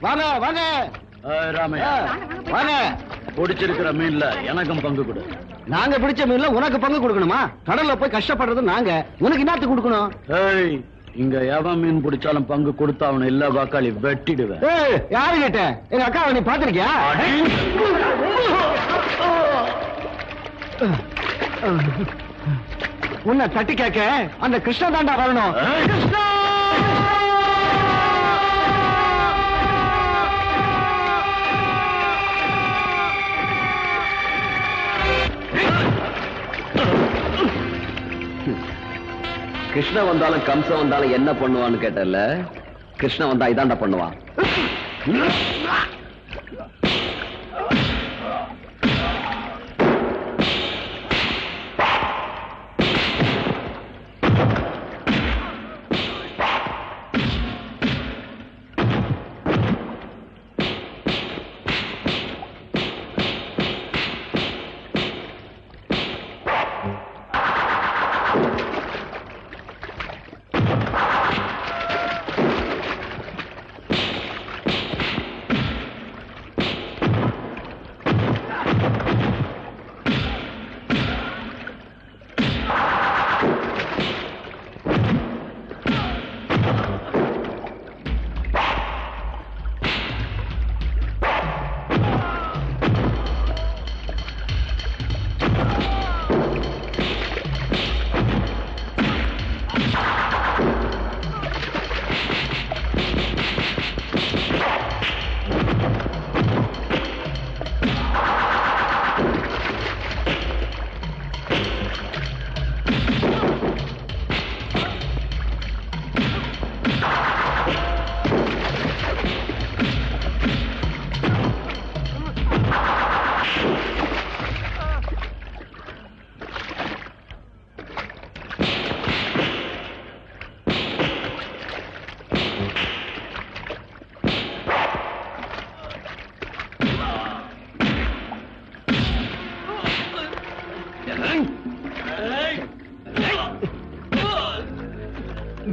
வாங்க வாங்க ராமையா, வாங்க. பிடிச்சிருக்கிற மீன்ல எனக்கும் பங்கு கொடு. நாங்க பிடிச்ச மீன்ல உனக்கு பங்கு கொடுக்கணுமா? கடல்ல போய் கஷ்டப்படுறது நாங்க, உனக்கு என்னத்துக்கு கொடுக்கணும்? ஏய், இங்க எவன் மீன் பிடிச்சாலும் பங்கு கொடுத்தா அவனை எல்லா வாக்காளி வெட்டிடுவேன். யாரு கேட்ட? எங்க அக்காவை நீ பாத்திருக்கியா? உன்னை தட்டி கேட்க அந்த கிருஷ்ணா தாண்டா வரணும். கிருஷ்ணா! கிருஷ்ண வந்தாலும் கம்சம் வந்தாலும் என்ன பண்ணுவான்னு கேட்டல, கிருஷ்ண வந்தா இதாண்டா பண்ணுவான்.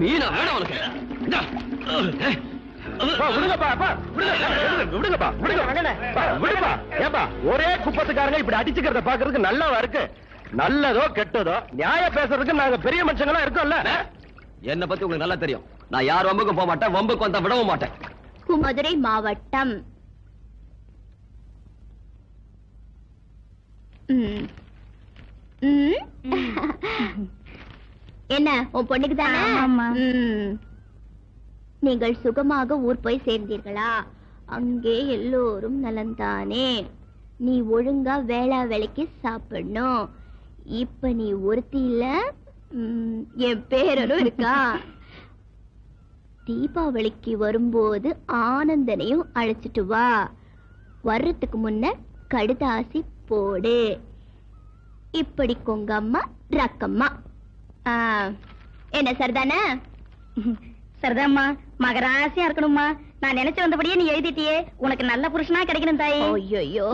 மீனா வேணும் உனக்கு. ஒரே குப்பத்துக்காரங்க இப்படி அடிச்சுக்கிறத பாக்குறதுக்கு நல்லாவா இருக்கு? நல்லதோ கெட்டதோ நியாய பேசுறதுக்கு நாங்க பெரிய மனுஷங்களா இருக்கோம்ல. என்ன பத்தி உங்களுக்கு நல்லா தெரியும். நான் யார் வம்புக்கும் போக மாட்டேன், வம்புக்கு வந்தா விடவும் மாட்டேன். மதுரை மாவட்டம். என்ன உன் பொண்ணுக்கு தானே? நீங்கள் சுகமாக ஊர் போய் சேர்ந்தீர்களா? அங்கே எல்லோரும் நலந்தானே? நீ ஒழுங்கா வேளா வேலைக்கு சாப்பிடணும். இப்ப நீ ஒருத்தி இல்ல, என் பேரனும் இருக்கா. தீபாவளிக்கு வரும்போது ஆனந்தனையும் அழைச்சிட்டு வா. வர்றதுக்கு முன்ன கடுதாசி போடு. இப்படி கொங்கம்மா ரக்கம்மா. என்ன சரிதானே? சரிதாம்மா. மகராசியா இருக்கணும்மா. நான் நினைச்சு வந்தபடியே நீ எழுதிட்டியே. உனக்கு நல்ல புருஷனா கிடைக்கணும் தாயி. ஐயோ,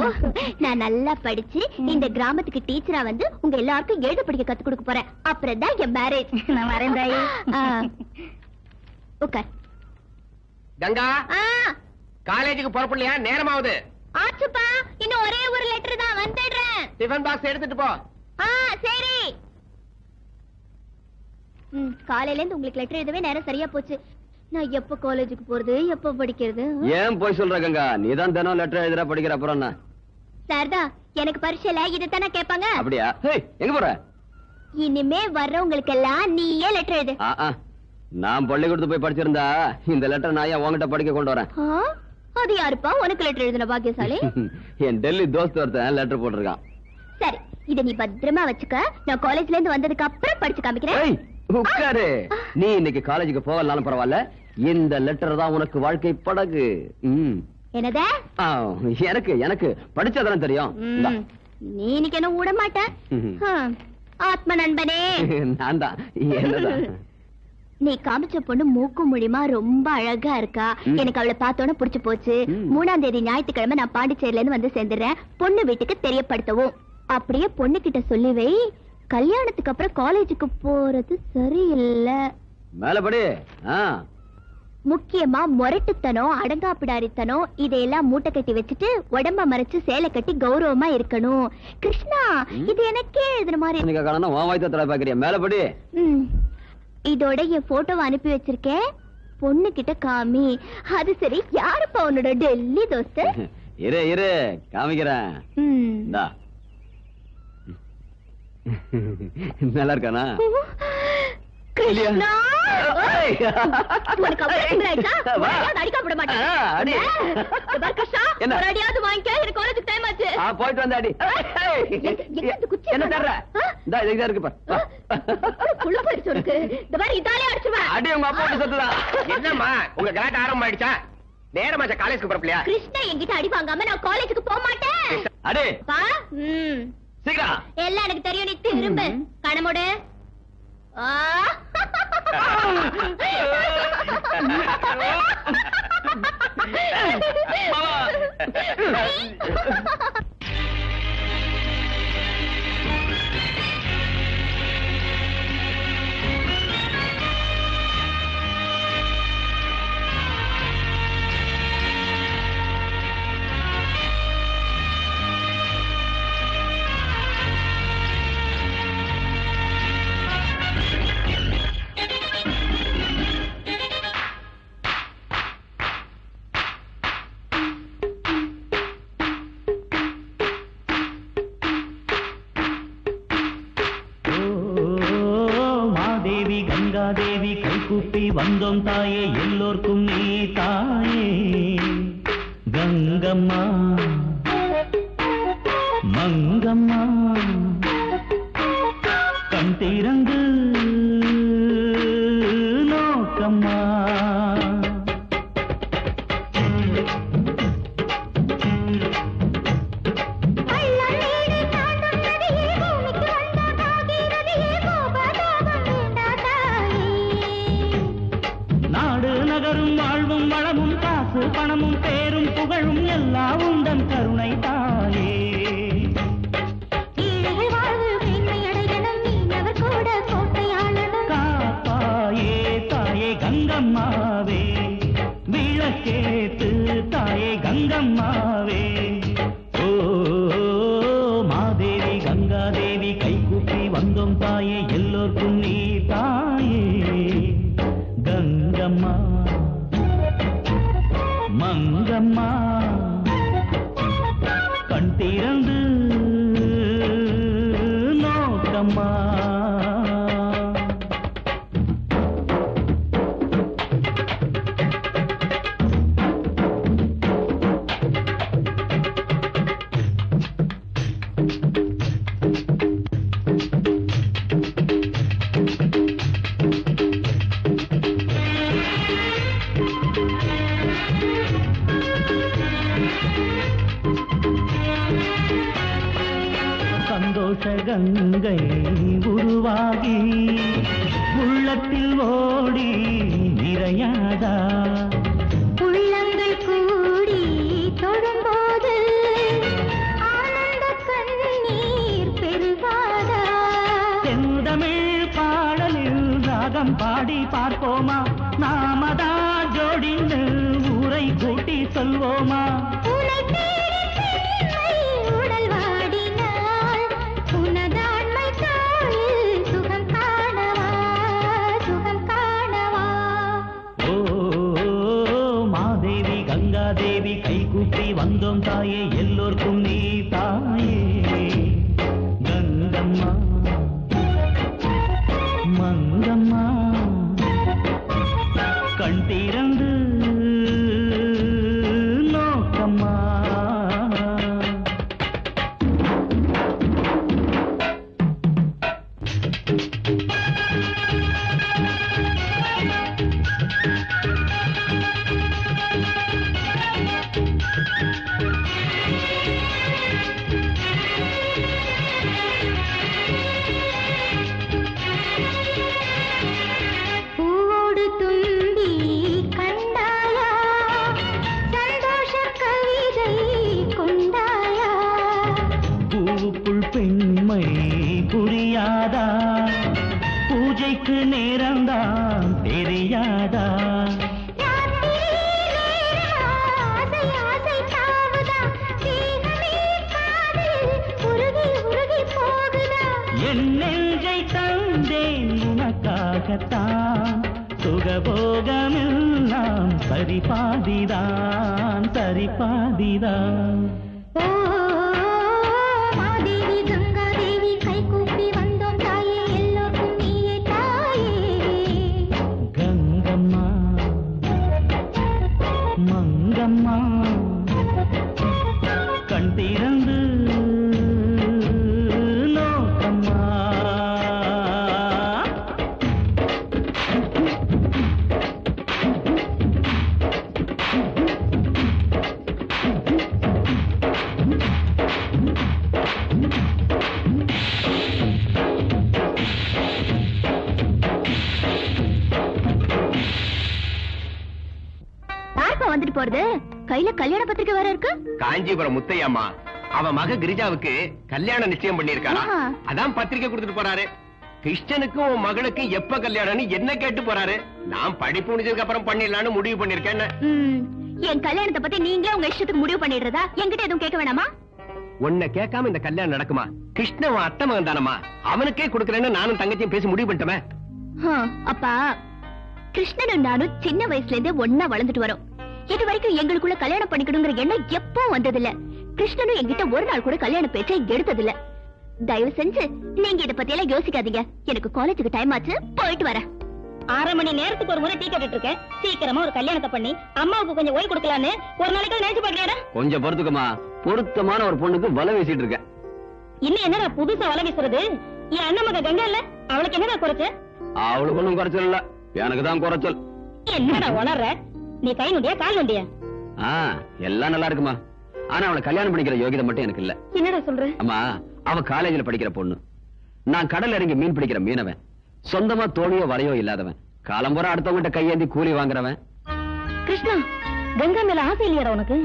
நான் நல்லா படிச்சு இந்த கிராமத்துக்கு டீச்சரா வந்து உங்க எல்லாருக்கும் எழுத படிக்க கத்து கொடுக்க போறேன். அப்புறம் தான் என் மேரேஜ். நான் வரேன் தாயி. உட்கார். கங்கா, காலேஜுக்கு புறப்படலையா? நேரமாவது. ஆச்சுப்பா, இன்னும் ஒரே ஒரு லெட்டர் தான், வந்துடுறேன். டிஃபன் பாக்ஸ் எடுத்துட்டு போ. சரி. காலையில இருந்து உங்களுக்கு லெட்டர் எழுதவே நேரம் சரியா போச்சு. நான் எப்ப காலேஜுக்கு போறது, எப்ப படிக்கிறது? ஏன் போய் சொல்ற கங்கா? நீதான் தினம் லெட்டர் எழுதுற, படிக்கிற. அப்புறம் என்ன? சாரதா, எனக்கு பரீட்சையில இதைத்தானே கேட்பாங்க. அப்படியா? எங்க போற? இனிமே வர்றவங்களுக்கு எல்லாம் நீயே லெட்டர் எழுது. நான் பள்ளிக்கூடத்து போய் படிச்சிருந்தா இந்த லெட்டர் நான் ஏன் உங்ககிட்ட படிக்க கொண்டு வரேன்? ஆ? அது யாருப்பா உனக்கு லெட்டர் எழுதின பாக்கியசாலி? என் டெல்லி தோஸ்து ஒருத்தன் லெட்டர் போட்டிருக்கான். சரி, இத நீ பத்திரமா வச்சுக்க. நான் காலேஜ்ல இருந்து வந்ததுக்கு அப்புறம் படிச்சு காமிக்கிறேன். ஏய், உட்காரு. நீ இன்னைக்கு காலேஜுக்கு போகலனாலும் பரவாயில்ல, இந்த லெட்டர் தான் உனக்கு வாழ்க்கை படகு. என்னதே? எனக்கு எனக்கு படிச்சாதான் தெரியும். இந்தா. நீ இன்னைக்கு என்ன விட மாட்டேன். ஆத்ம நண்பனே. நான் தான். என்னதான்? நீ காமிச்ச பொண்ணு மூக்கு மொழிமா ரொம்ப அழகா இருக்கா. எனக்கு அவளை பார்த்தோன்னு புடிச்சு போச்சு. 3ஆம் தேதி ஞாயிற்றுக்கிழமை நான் பாண்டிச்சேரியில இருந்து வந்து சேர்ந்துடுறேன். பொண்ணு வீட்டுக்கு தெரியப்படுத்தவும். அப்படியே பொண்ணு கிட்ட சொல்லி வை, கல்யாணத்துக்கு அப்புறம் காலேஜுக்கு போறது சரியில்லை. மேலபடி. முக்கியமா முரட்டுத்தனம், அடங்காப்பிடாரித்தனம் இதையெல்லாம் மூட்டை கட்டி வச்சுட்டு உடம்ப மறைச்சு சேலை கட்டி கௌரவமா இருக்கணும். கிருஷ்ணா, இது எனக்கே எழுதுன மாதிரி. மேலபடி. இதோட என் போட்டோவை அனுப்பி வச்சிருக்கேன். பொண்ணு கிட்ட காமி. அது சரி, யாருப்பா உன்னோட டெல்லி தோஸ்து? இரு இரு காமிக்கிறேன். நல்லா இருக்கானா? கிருஷ்ணா, உனக்கு அவ்வளவு திமிராயிடுச்சா? உன்னை அடிக்க விட மாட்டேன். கிருஷ்ணா, ஒரு அடியாவது வாங்கிக்க. எனக்கு காலேஜுக்கு டைம் ஆச்சு. போயிட்டு வந்த அடி. என்ன தர்ற? இதா இருக்கு பாரு. புழு போயிடுச்சு உனக்கு. இந்த மாதிரி இதாலே அடிச்சுவேன். அடி உங்க அப்பா போட்டு சத்துதா. என்னம்மா உங்க கலாட்ட ஆரம்பம் ஆயிடுச்சா? நேரமாச்சா காலேஜுக்கு போறப்பலையா? கிருஷ்ணா என்கிட்ட அடி வாங்காம நான் காலேஜுக்கு போக மாட்டேன். அடி பா. சீக்கிரம். எல்லாம் எனக்கு தெரியும். நீ திரும்ப கணமுடு. தேவி கைகூப்பி வந்தோம் தாயே, எல்லோர்க்கும் நீ தாயே. கங்கம்மா மங்கம்மா கண் திறந்து நோக்கம்மா. வாழ்வும் வளமும் காசு பணமும் பேரும் புகழும் எல்லாம் உந்தன் கருணை தாயே. காப்பாயே தாயே கங்கம்மாவே, விளக்கேத்து தாயே கங்கம்மாவே. ஓ மாதேவி கங்காதேவி கைகூப்பி வந்தோம் தாயே, எல்லோர்க்கும் நீ தாயே. கங்கம்மா மங்கம்மா கண் திறந்து நோக்கம்மா. சந்தோஷ கங்கை உருவாகி உள்ளத்தில் ஓடி நிறையாதா? உள்ளங்கள் கூடி தொழும்போது ஆனந்த கண்ணீர் பெருகாதா? செந்தமிழ் பாடலில் ராகம் பாடி பார்ப்போமா? நாமதா ஜோடிந்து ஊரை கூட்டி சொல்வோமா? தேவி கைகூப்பி வந்தோம் தாயே, எல்லோர்க்கும் நீ தாயே. கங்கம்மா மங்கம்மா என் நெஞ்சை தந்தேன் உனக்காகத்தான் சுகபோகமெல்லாம் சரிபாதிதான் சரிபாதிதான் ஓ மாதேவி கங்காதேவி கைகூப்பி வந்தோம் தாயே எல்லோருக்கும் நீயே தாயே கங்கம்மா மங்கம்மா கண் திறந்து நோக்கம்மா யாருப்பா வந்துட்டு போறது? கையில கல்யாண பத்திரிக்கை வேற இருக்கு. காஞ்சிபுரம் முத்தையம்மா அவ மக கிரிஜாவுக்கு கல்யாணம் நிச்சயம் பண்ணிருக்காரா. ஆஹா. அதான் பத்திரிக்கை கொடுத்துட்டு போறாரு. கிருஷ்ணனுக்கும் உன் மகளுக்கு எப்ப கல்யாணம்னு என்ன கேட்டு போறாரு. நான் படிப்பு முடிஞ்சதுக்கு அப்புறம் பண்ணிடலாம்னு முடிவு பண்ணிருக்கேன். என் கல்யாணத்தை பத்தி நீங்களே உங்க இஷ்டத்துக்கு முடிவு பண்ணிடுறதா? என்கிட்ட எதுவும் கேட்க வேணாமா? உன்னை கேட்காம இந்த கல்யாணம் நடக்குமா? கிருஷ்ணன் உன் அத்தை மகன் தானம்மா. அவனுக்கே கொடுக்கறேன்னு நானும் தங்கச்சியும் பேசி முடிவு பண்ணிட்டோமே. அப்பா, கிருஷ்ணனும் நானும் சின்ன வயசுல இருந்தே ஒன்னா வளர்ந்துட்டு வரோம். இது வரைக்கும் எங்களுக்குள்ள கல்யாணம் பண்ணிக்கணுங்கிற எண்ணம் எப்போ வந்ததில்ல. கிருஷ்ணனும் என்கிட்ட ஒரு நாள் கூட கல்யாண பேச்சை எடுத்ததில்ல. தயவு செஞ்சு நீங்க இத பத்தி எல்லாம் யோசிக்காதீங்க. எனக்கு காலேஜுக்கு டைம் ஆச்சு, போயிட்டு வரேன். 1/2 மணி நேரத்துக்கு ஒரு முறை டீ கேட்டுட்டு இருக்கேன். சீக்கிரமா ஒரு கல்யாணத்தை பண்ணி அம்மாவுக்கு கொஞ்சம் ஓய்வு கொடுக்கலான்னு ஒரு நாளைக்கு நினைச்சு பாக்கலையா? கொஞ்சம் பொறுத்துக்குமா, பொருத்தமான ஒரு பொண்ணுக்கு வலை வீசிட்டு இருக்கேன். இன்னும் என்னடா புதுசா வலை வீசுறது? என் அண்ணன் மக கங்கா இல்ல, அவளுக்கு என்னடா குறைச்சு? அவளுக்கு ஒண்ணும் குறைச்சல் இல்ல, எனக்கு தான் குறைச்சல். என்னடா உளர்ற? நீ கை நொண்டியா கால் நொண்டியா? எல்லாம் நல்லா இருக்குமா. ஆனா அவளை கல்யாணம் பண்ணிக்கிற யோகிதை மட்டும் எனக்கு இல்ல. என்னடா சொல்ற? அம்மா, அவ காலேஜ்ல படிக்கிற பொண்ணு, நான் கடல் இறங்கி மீன் பிடிக்கிற மீனவன், சொந்தமா தோணியோ வரையோ இல்லாதவன், காலம்புற அடுத்தவங்கிட்ட கையேந்தி கூலி வாங்குறவன். கிருஷ்ணா, கங்கா மேல ஆசை இல்லையாடா உனக்கு?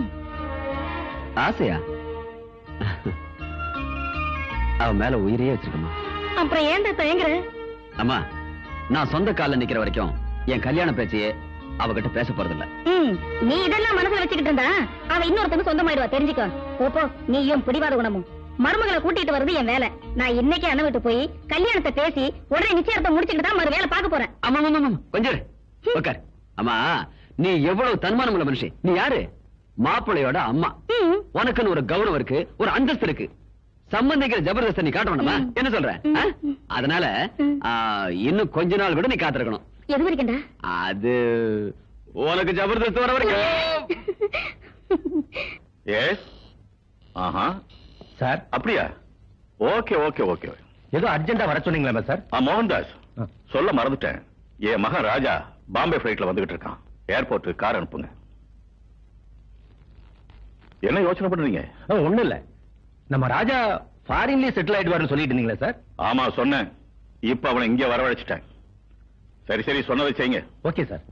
ஆசையா? அவ மேல உயிரையே வச்சிருக்கமா. அப்புறம் ஏன்டா தயங்குற? அம்மா, நான் சொந்த கால்ல நிக்கிற வரைக்கும் என் கல்யாண பேச்சையே அவகிட்ட பேச போறதில்ல. நீ இதெல்லாம் மனசுல வச்சுக்கிட்டு இருந்தா அவ இன்னொருத்தனுக்கு சொந்தமாயிடுவா, தெரிஞ்சுக்கோ. போ, நீயும் பிடிவாத குணமும். மருமகளை கூட்டிட்டு வர்றது என் வேலை. நான் இன்னைக்கு அண்ணன் விட்டு போய் கல்யாணத்தை பேசி உடனே நிச்சயத்தை முடிச்சுட்டு தான் மறு வேலை பார்க்க போறேன். ஆமா கொஞ்சம் உட்கார். அம்மா, நீ எவ்வளவு தன்மானம் உள்ள மனுஷன். நீ யாரு? மாப்பிள்ளையோட அம்மா. உனக்குன்னு ஒரு கௌரவம் இருக்கு, ஒரு அந்தஸ்து இருக்கு. சம்பந்திக்கிற ஜபர்தஸ்த நீ காட்ட வேண்டாமா? என்ன சொல்ற? அதனால இன்னும் கொஞ்ச நாள் கூட நீ காத்திருக்கணும். எது வரைக்கும்டா? அது உனக்கு ஜபர்தஸ்த் வர வரைக்கும். எஸ். ஆஹா சார், அப்படியா? Okay okay okay. ஏதோ அர்ஜென்ட்டா வர சொன்னீங்களா சார்? மோகன்தாஸ், சொல்ல மறந்துட்டேன். என் மகன் ராஜா பாம்பே பிளைட்ல வந்துகிட்டு இருக்கான். ஏர்போர்ட் கார் அனுப்புங்க. என்ன யோசனை பண்றீங்க? ஒண்ணும் இல்ல, நம்ம ராஜா ஃபாரின்லயே செட்டில் ஆயிடுவாருன்னு சொல்லிட்டு இருந்தீங்களா சார்? ஆமா சொன்னேன். இப்ப அவனை இங்க வரவழைச்சிட்டேன். சரி சரி, சொன்னதை செய்யுங்க. Okay sir.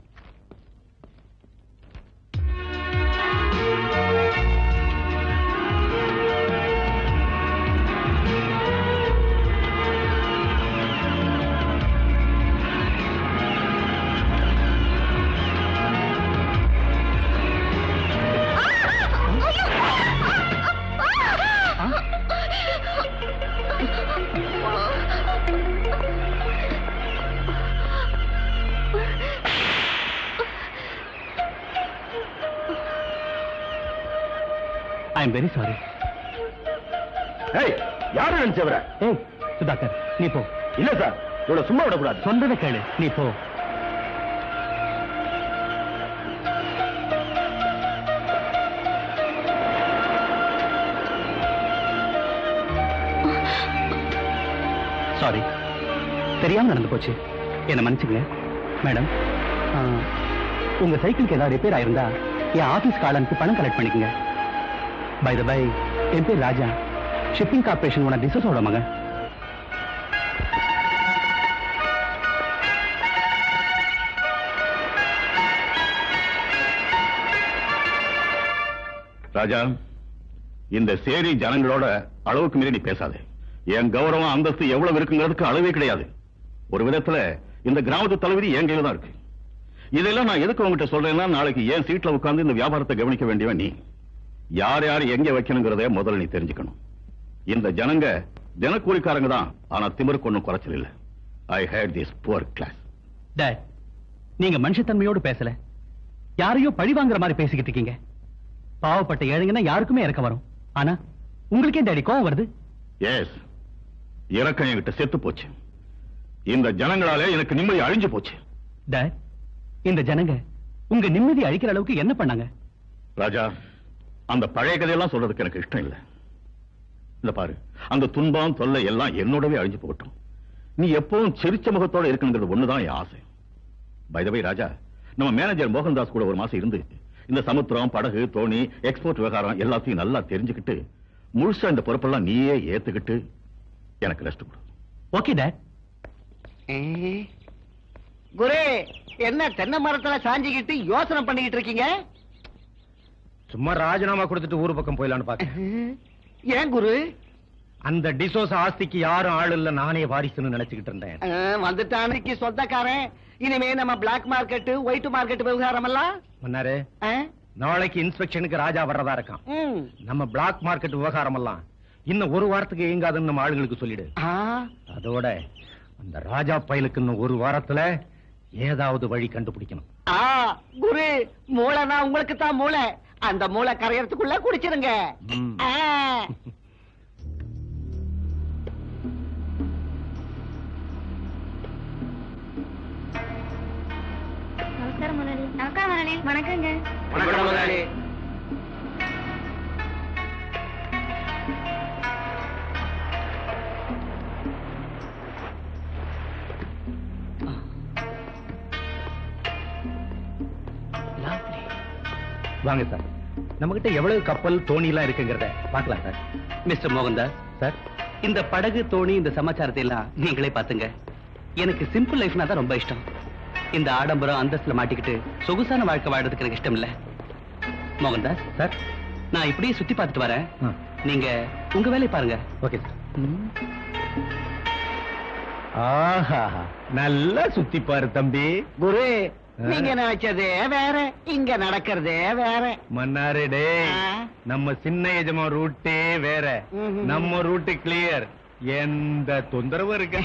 I am very sorry. யாரு நினைச்சவர? சுதாகர், நீ போ. இல்ல சார், இவ்வளவு சும்மா விடக்கூடாது. சொன்னதை கேளு, நீ போ. சாரி, தெரியாம நடந்து போச்சு, என்ன மன்னிச்சுங்க. மேடம், உங்க சைக்கிளுக்கு ஏதாவது ரிப்பேர் ஆயிருந்தா என் ஆபீஸ் காலனுக்கு பணம் கலெக்ட் பண்ணிக்கங்க. பை த பை, என் பேர் ராஜா, ஷிப்பிங் கார்பரேஷன் ஓனர் டிசோஸோட மகன். ராஜா, இந்த சேரி ஜனங்களோட அளவுக்கு மீறி நீ பேசாதே. என் கௌரவம் அந்தஸ்து எவ்வளவு இருக்குங்கிறதுக்கு அளவே கிடையாது. ஒரு விதத்துல இந்த கிராமத்து தலைவிதி என் கையில தான் இருக்கு. இதெல்லாம் நான் எதுக்கு உங்ககிட்ட சொல்றேன்னா, நாளைக்கு என் சீட்ல உட்கார்ந்து இந்த வியாபாரத்தை கவனிக்க வேண்டியவன் நீ. யார் யார் எங்க வைக்கணுங்கிறத முதல்ல நீ தெரிஞ்சுக்கணும். இந்த ஜனங்க தினக்கூலிக்காரங்க தான், ஆனா திமிருக்கு ஒண்ணும் குறைச்சல் இல்ல. I hate this poor class. Dad, நீங்க மனுஷத்தன்மையோடு பேசல, யாரையோ பழி வாங்குற மாதிரி பேசிக்கிட்டு இருக்கீங்க. பாவப்பட்ட ஏழைங்கன்னா யாருக்குமே இறக்கம் வரும். ஆனா உங்களுக்கே டேடி கோவம் வருது. எஸ், இறக்கம் என்கிட்ட செத்து போச்சு. இந்த ஜனங்களாலே எனக்கு நிம்மதி அழிஞ்சு போச்சு. டேட், இந்த ஜனங்க உங்க நிம்மதி அழிக்கிற அளவுக்கு என்ன பண்ணாங்க? ராஜா, அந்த பழைய கதையெல்லாம் சொல்றதுக்கு எனக்கு இஷ்டம் இல்ல. இந்த பாரு, அந்த துன்பம் தொல்லை எல்லாம் என்னோடவே அழிஞ்சு போகட்டும். நீ எப்பவும் சிரிச்ச முகத்தோட இருக்கணுங்கிறது ஒண்ணுதான் என் ஆசை. பை த வே ராஜா, நம்ம மேனேஜர் மோகன்தாஸ் கூட ஒரு மாசம் இருந்து இந்த சமுத்திரம், படகு, தோணி, எக்ஸ்போர்ட் விவகாரம் எல்லாத்தையும் நல்லா தெரிஞ்சுக்கிட்டு முழுசா இந்த பொறுப்பெல்லாம் நீயே ஏத்துக்கிட்டு எனக்கு ரெஸ்ட் கொடு. Okay date. குரு, என்ன தென்னை மரத்துல சாஞ்சிக்கிட்டு யோசனை பண்ணிக்கிட்டு இருக்கீங்க? சும்மா ராஜினாமா கொடுத்துட்டு ஊர் பக்கம் போயிடலான்னு பாக்க. ஏன் குரு? அந்த டிசோஸ் ஆஸ்திக்கு யாரும் ஆள் இல்ல, நானே வாரிசுன்னு நினைச்சுக்கிட்டு இருந்தேன். வந்துட்டானுக்கு சொந்தக்காரன். இனிமே நம்ம பிளாக் மார்க்கெட், ஒயிட் மார்க்கெட் விவகாரம் எல்லாம் மன்னாரு, நாளைக்கு இன்ஸ்பெக்ஷனுக்கு ராஜா வர்றதா இருக்கான். நம்ம பிளாக் மார்க்கெட் விவகாரம் எல்லாம் இன்னும் ஒரு வாரத்துக்கு இயங்காதுன்னு நம்ம ஆளுங்களுக்கு சொல்லிடு. அதோட அந்த ராஜா பயலுக்கு இன்னும் ஒரு வாரத்துல ஏதாவது வழி கண்டுபிடிக்கணும். குரு, மூளைனா உங்களுக்கு தான் மூளை. அந்த மூளை கரையறதுக்குள்ள குடிச்சிருங்க. நமஸ்காரம் முதலாளி. நமஸ்காரம் முதலாளி. வணக்கங்க. வணக்கம் முதலாளி. வாங்க சார், நம்ம கிட்ட எவ்வளவு கப்பல், தோணி எல்லாம் இருக்குங்கிறத பாக்கலாம் சார். மிஸ்டர் மோகன்தாஸ் சார், இந்த படகு, தோணி, இந்த சமாச்சாரத்தை எல்லாம் நீங்களே பாத்துங்க. எனக்கு சிம்பிள் லைஃப்னா தான் ரொம்ப இஷ்டம். இந்த ஆடம்பரம் அந்தஸ்துல மாட்டிக்கிட்டு சொகுசான வாழ்க்கை வாழ்றதுக்கு எனக்கு இஷ்டம் இல்ல. மோகன்தாஸ் சார், நான் இப்படியே சுத்தி பார்த்துட்டு வரேன். நீங்க உங்க வேலையை பாருங்க. Okay sir. ஆஹா, நல்லா சுத்தி பாரு தம்பி. குரு, நீங்க நினைச்சதே வேற, இங்க நடக்கிறதே வேற. மன்னாரு டே, நம்ம சின்ன எஜமா ரூட்டே வேற, நம்ம ரூட்டு கிளியர். எந்த தொந்தரவு இருக்கு?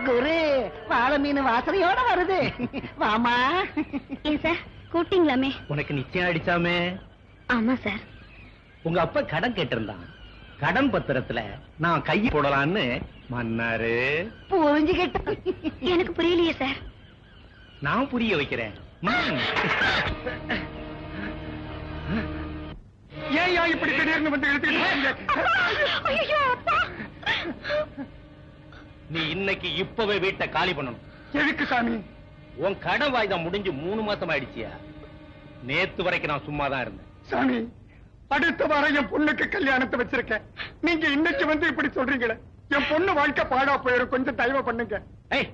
குரு வாழை மீன் வாசனையோட வருது. வாமா. ஏன் சார் கூப்பிட்டீங்களாமே? உனக்கு நிச்சயம் அடிச்சாமே. ஆமா சார். உங்க அப்பா கடன் கேட்டிருந்தான். கடன் பத்திரத்துல நான் கை போடலான்னு மன்னாரு. புரிஞ்சுக்கிட்ட. எனக்கு புரியலையே சார். நான் புரிய வைக்கிறேன். ஏன் இப்படி திடீர்னு வந்து நீ இன்னைக்கு இப்பவே வீட்டை காலி பண்ணணும். எதுக்கு சாமி? உன் கடன் வாய்தா முடிஞ்சு 3 மாசம் ஆயிடுச்சியா? நேத்து வரைக்கும் நான் சும்மா தான் இருந்தேன். சாமி, அடுத்த வாரம் என் பொண்ணுக்கு கல்யாணத்தை வச்சிருக்கேன். நீங்க இன்னைக்கு வந்து இப்படி சொல்றீங்களே, என் பொண்ணு வாழ்க்கை பாடா போயிடும். கொஞ்சம் தயவு பண்ணுங்க. ஏய்,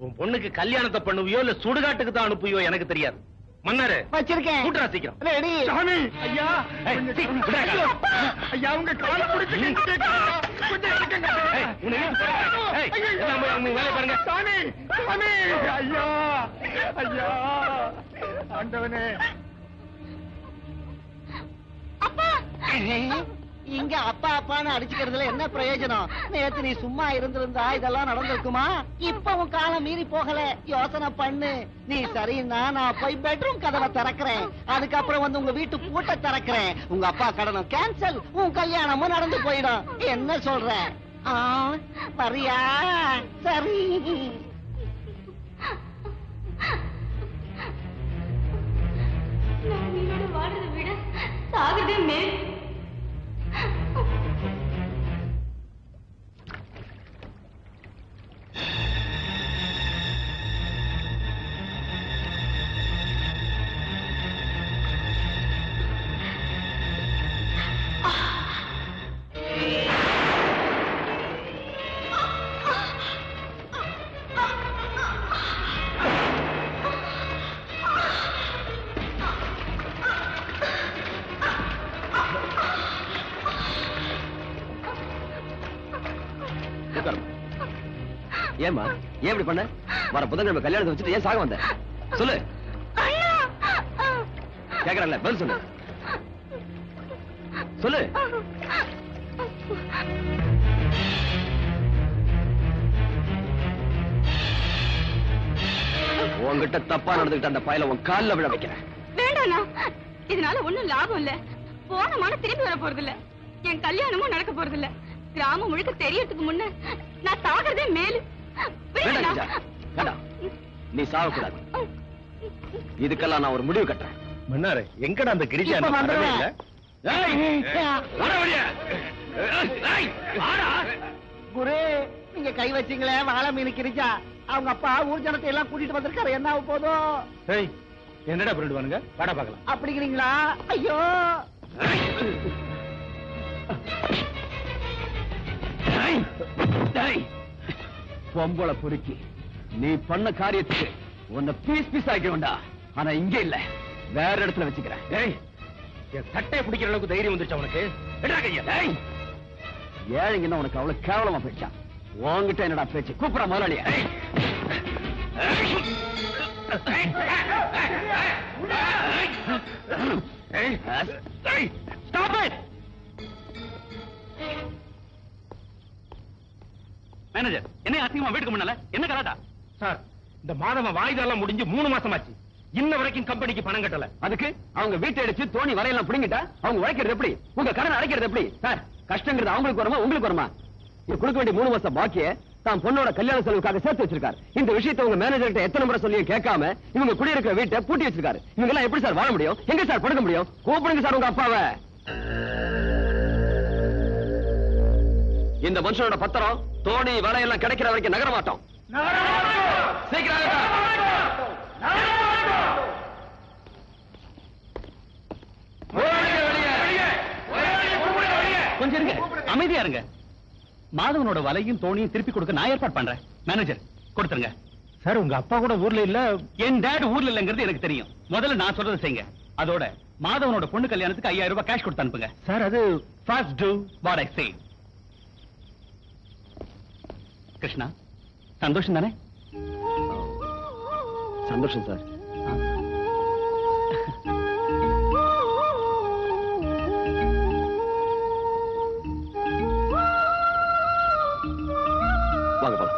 உன் பொண்ணுக்கு கல்யாணத்தை பண்ணுவியோ இல்ல சுடுகாட்டுக்கு தான் அனுப்புவியோ எனக்கு தெரியாது. மன்னாரு வச்சிருக்கேன். கூட்டுறா சீக்கிரம். ரெடி. சாமி, ஐயா, ஏய், கொஞ்சம் சீ, விடுடா. ஐயோ, ஐயா, உங்க காலை பிடிச்சு கேட்கிறேன். கொஞ்சம் எடுக்குங்க. ஏய், உன்னை இழுத்து போறேன். ஏய், எல்லாம் போய் உங்க வேலையை பாருங்க. சாமி, சாமி, ஐயா, ஐயா, ஆண்டவனே. இங்க அப்பா அப்பான்னு அடிச்சுக்கிறதுல என்ன பிரயோஜனம்? நேத்து நீ சும்மா இருந்திருந்தா இதெல்லாம் நடந்திருக்குமா? இப்ப உன் காலம் மீறி போகல. யோசனை பண்ணு. நீ சரின்னா நான் போய் பெட்ரூம் கதவை திறக்கிறேன். அதுக்கப்புறம் வந்து உங்க வீட்டு பூட்டை திறக்கிறேன். உங்க அப்பா கடனும் கேன்சல், உன் கல்யாணமும் நடந்து போயிடும். என்ன சொல்ற? வரியா? சரி. வாழ்றதை விட சாகிறதே மேல். ஏமா ஏன் இப்படி பண்ண? வர புதன்கிழமை கல்யாணத்தை வச்சுட்டு ஏன் சாக வந்த? சொல்லு. கேக்குறல, பதில் சொல்லு. சொல்லு. உன்கிட்ட தப்பா நடந்துகிட்ட அந்த பயல உன் கால்ல விழ வைக்கிறேன். வேண்டாண்ணா, இதனால ஒண்ணும் லாபம் இல்ல. போன மானம் திரும்பி வர போறது இல்ல. என் கல்யாணமும் நடக்க போறது இல்ல. கிராமம் முழுக்க தெரியறதுக்கு முன்ன நான் சாகிறதே மேலு. நீ சாகக்கூடாது. இதுக்கெல்லாம் நான் ஒரு முடிவு கட்டுறேன். மன்னாரு, எங்கடா அந்த கிரிஜா? இப்ப வந்துடுவேன். குரு, நீங்க கை வச்சீங்களே வாழை மீன் கிரிஜா, அவங்க அப்பா ஊர் ஜனத்தை எல்லாம் கூட்டிட்டு வந்திருக்காரு. என்ன ஆக போதும்? என்னடா பண்ணிடுவானுங்க? வாடா பாக்கலாம். அப்படிங்கிறீங்களா? ஐயோ, பொம்பளை பொறுக்கி, நீ பண்ண காரியத்துக்கு உன்னை பீஸ் பீஸ் ஆக்கி வேண்டா. ஆனா இங்க இல்ல, வேற இடத்துல வச்சுக்கிறேன். என் சட்டையை பிடிக்கிற அளவுக்கு தைரியம் வந்துருச்சு அவனுக்கு. ஏழைங்கன்னா உனக்கு அவ்வளவு கேவலமா போயிடுச்சா? உன்கிட்ட என்னடா பேச்சு? கூப்பிட முதலாளியா? மேனேஜர், என்ன அசிங்கமா வீட்டுக்கு முன்னால என்ன கலாட்டா? சார், இந்த மாதம் வாய்தெல்லாம் முடிஞ்சு 3 மாசம் ஆச்சு. இன்ன வரைக்கும் கம்பெனிக்கு பணம் கட்டல. அதுக்கு அவங்க வீட்டை அடிச்சு தோணி வரையெல்லாம் பிடிங்கிட்டா அவங்க உழைக்கிறது எப்படி? உங்க கடன் அடைக்கிறது எப்படி? சார், கஷ்டங்கிறது அவங்களுக்கு வருமா உங்களுக்கு வருமா? இது கொடுக்க வேண்டிய 3 மாசம் பாக்கிய தான் பொண்ணோட கல்யாண செலவுக்காக சேர்த்து வச்சிருக்காரு. இந்த விஷயத்தை உங்க மேனேஜர் கிட்ட எத்தனை முறை சொல்லியும் கேட்காம இவங்க குடியிருக்கிற வீட்டை பூட்டி வச்சிருக்காரு. இவங்க எல்லாம் எப்படி சார் வாழ முடியும்? எங்க சார் படுக்க முடியும்? கூப்பிடுங்க சார் உங்க அப்பாவை. இந்த மனுஷனோட பத்திரம் தோணி வலையெல்லாம் கிடைக்கிற வரைக்கும் நகர மாட்டோம். சீக்கிரம் கொஞ்சம் இருங்க, அமைதியா இருங்க. மாதவனோட வலையும் தோணியும் திருப்பி கொடுக்க நான் ஏற்பாடு பண்றேன். மேனேஜர், கொடுத்துருங்க. சார், உங்க அப்பா கூட ஊர்ல இல்ல. என் டேட் ஊர்ல இல்லங்கிறது எனக்கு தெரியும். முதல்ல நான் சொல்றதை செய்யுங்க. அதோட மாதவனோட பொண்ணு கல்யாணத்துக்கு 5000 ரூபாய் கேஷ் கொடுத்து அனுப்புங்க. சார், அது ஃபர்ஸ்ட் டு வாட் ஐ சே. கிருஷ்ணா, சந்தோஷம் தானே? சந்தோஷம் சார். வாங்க போலாம்.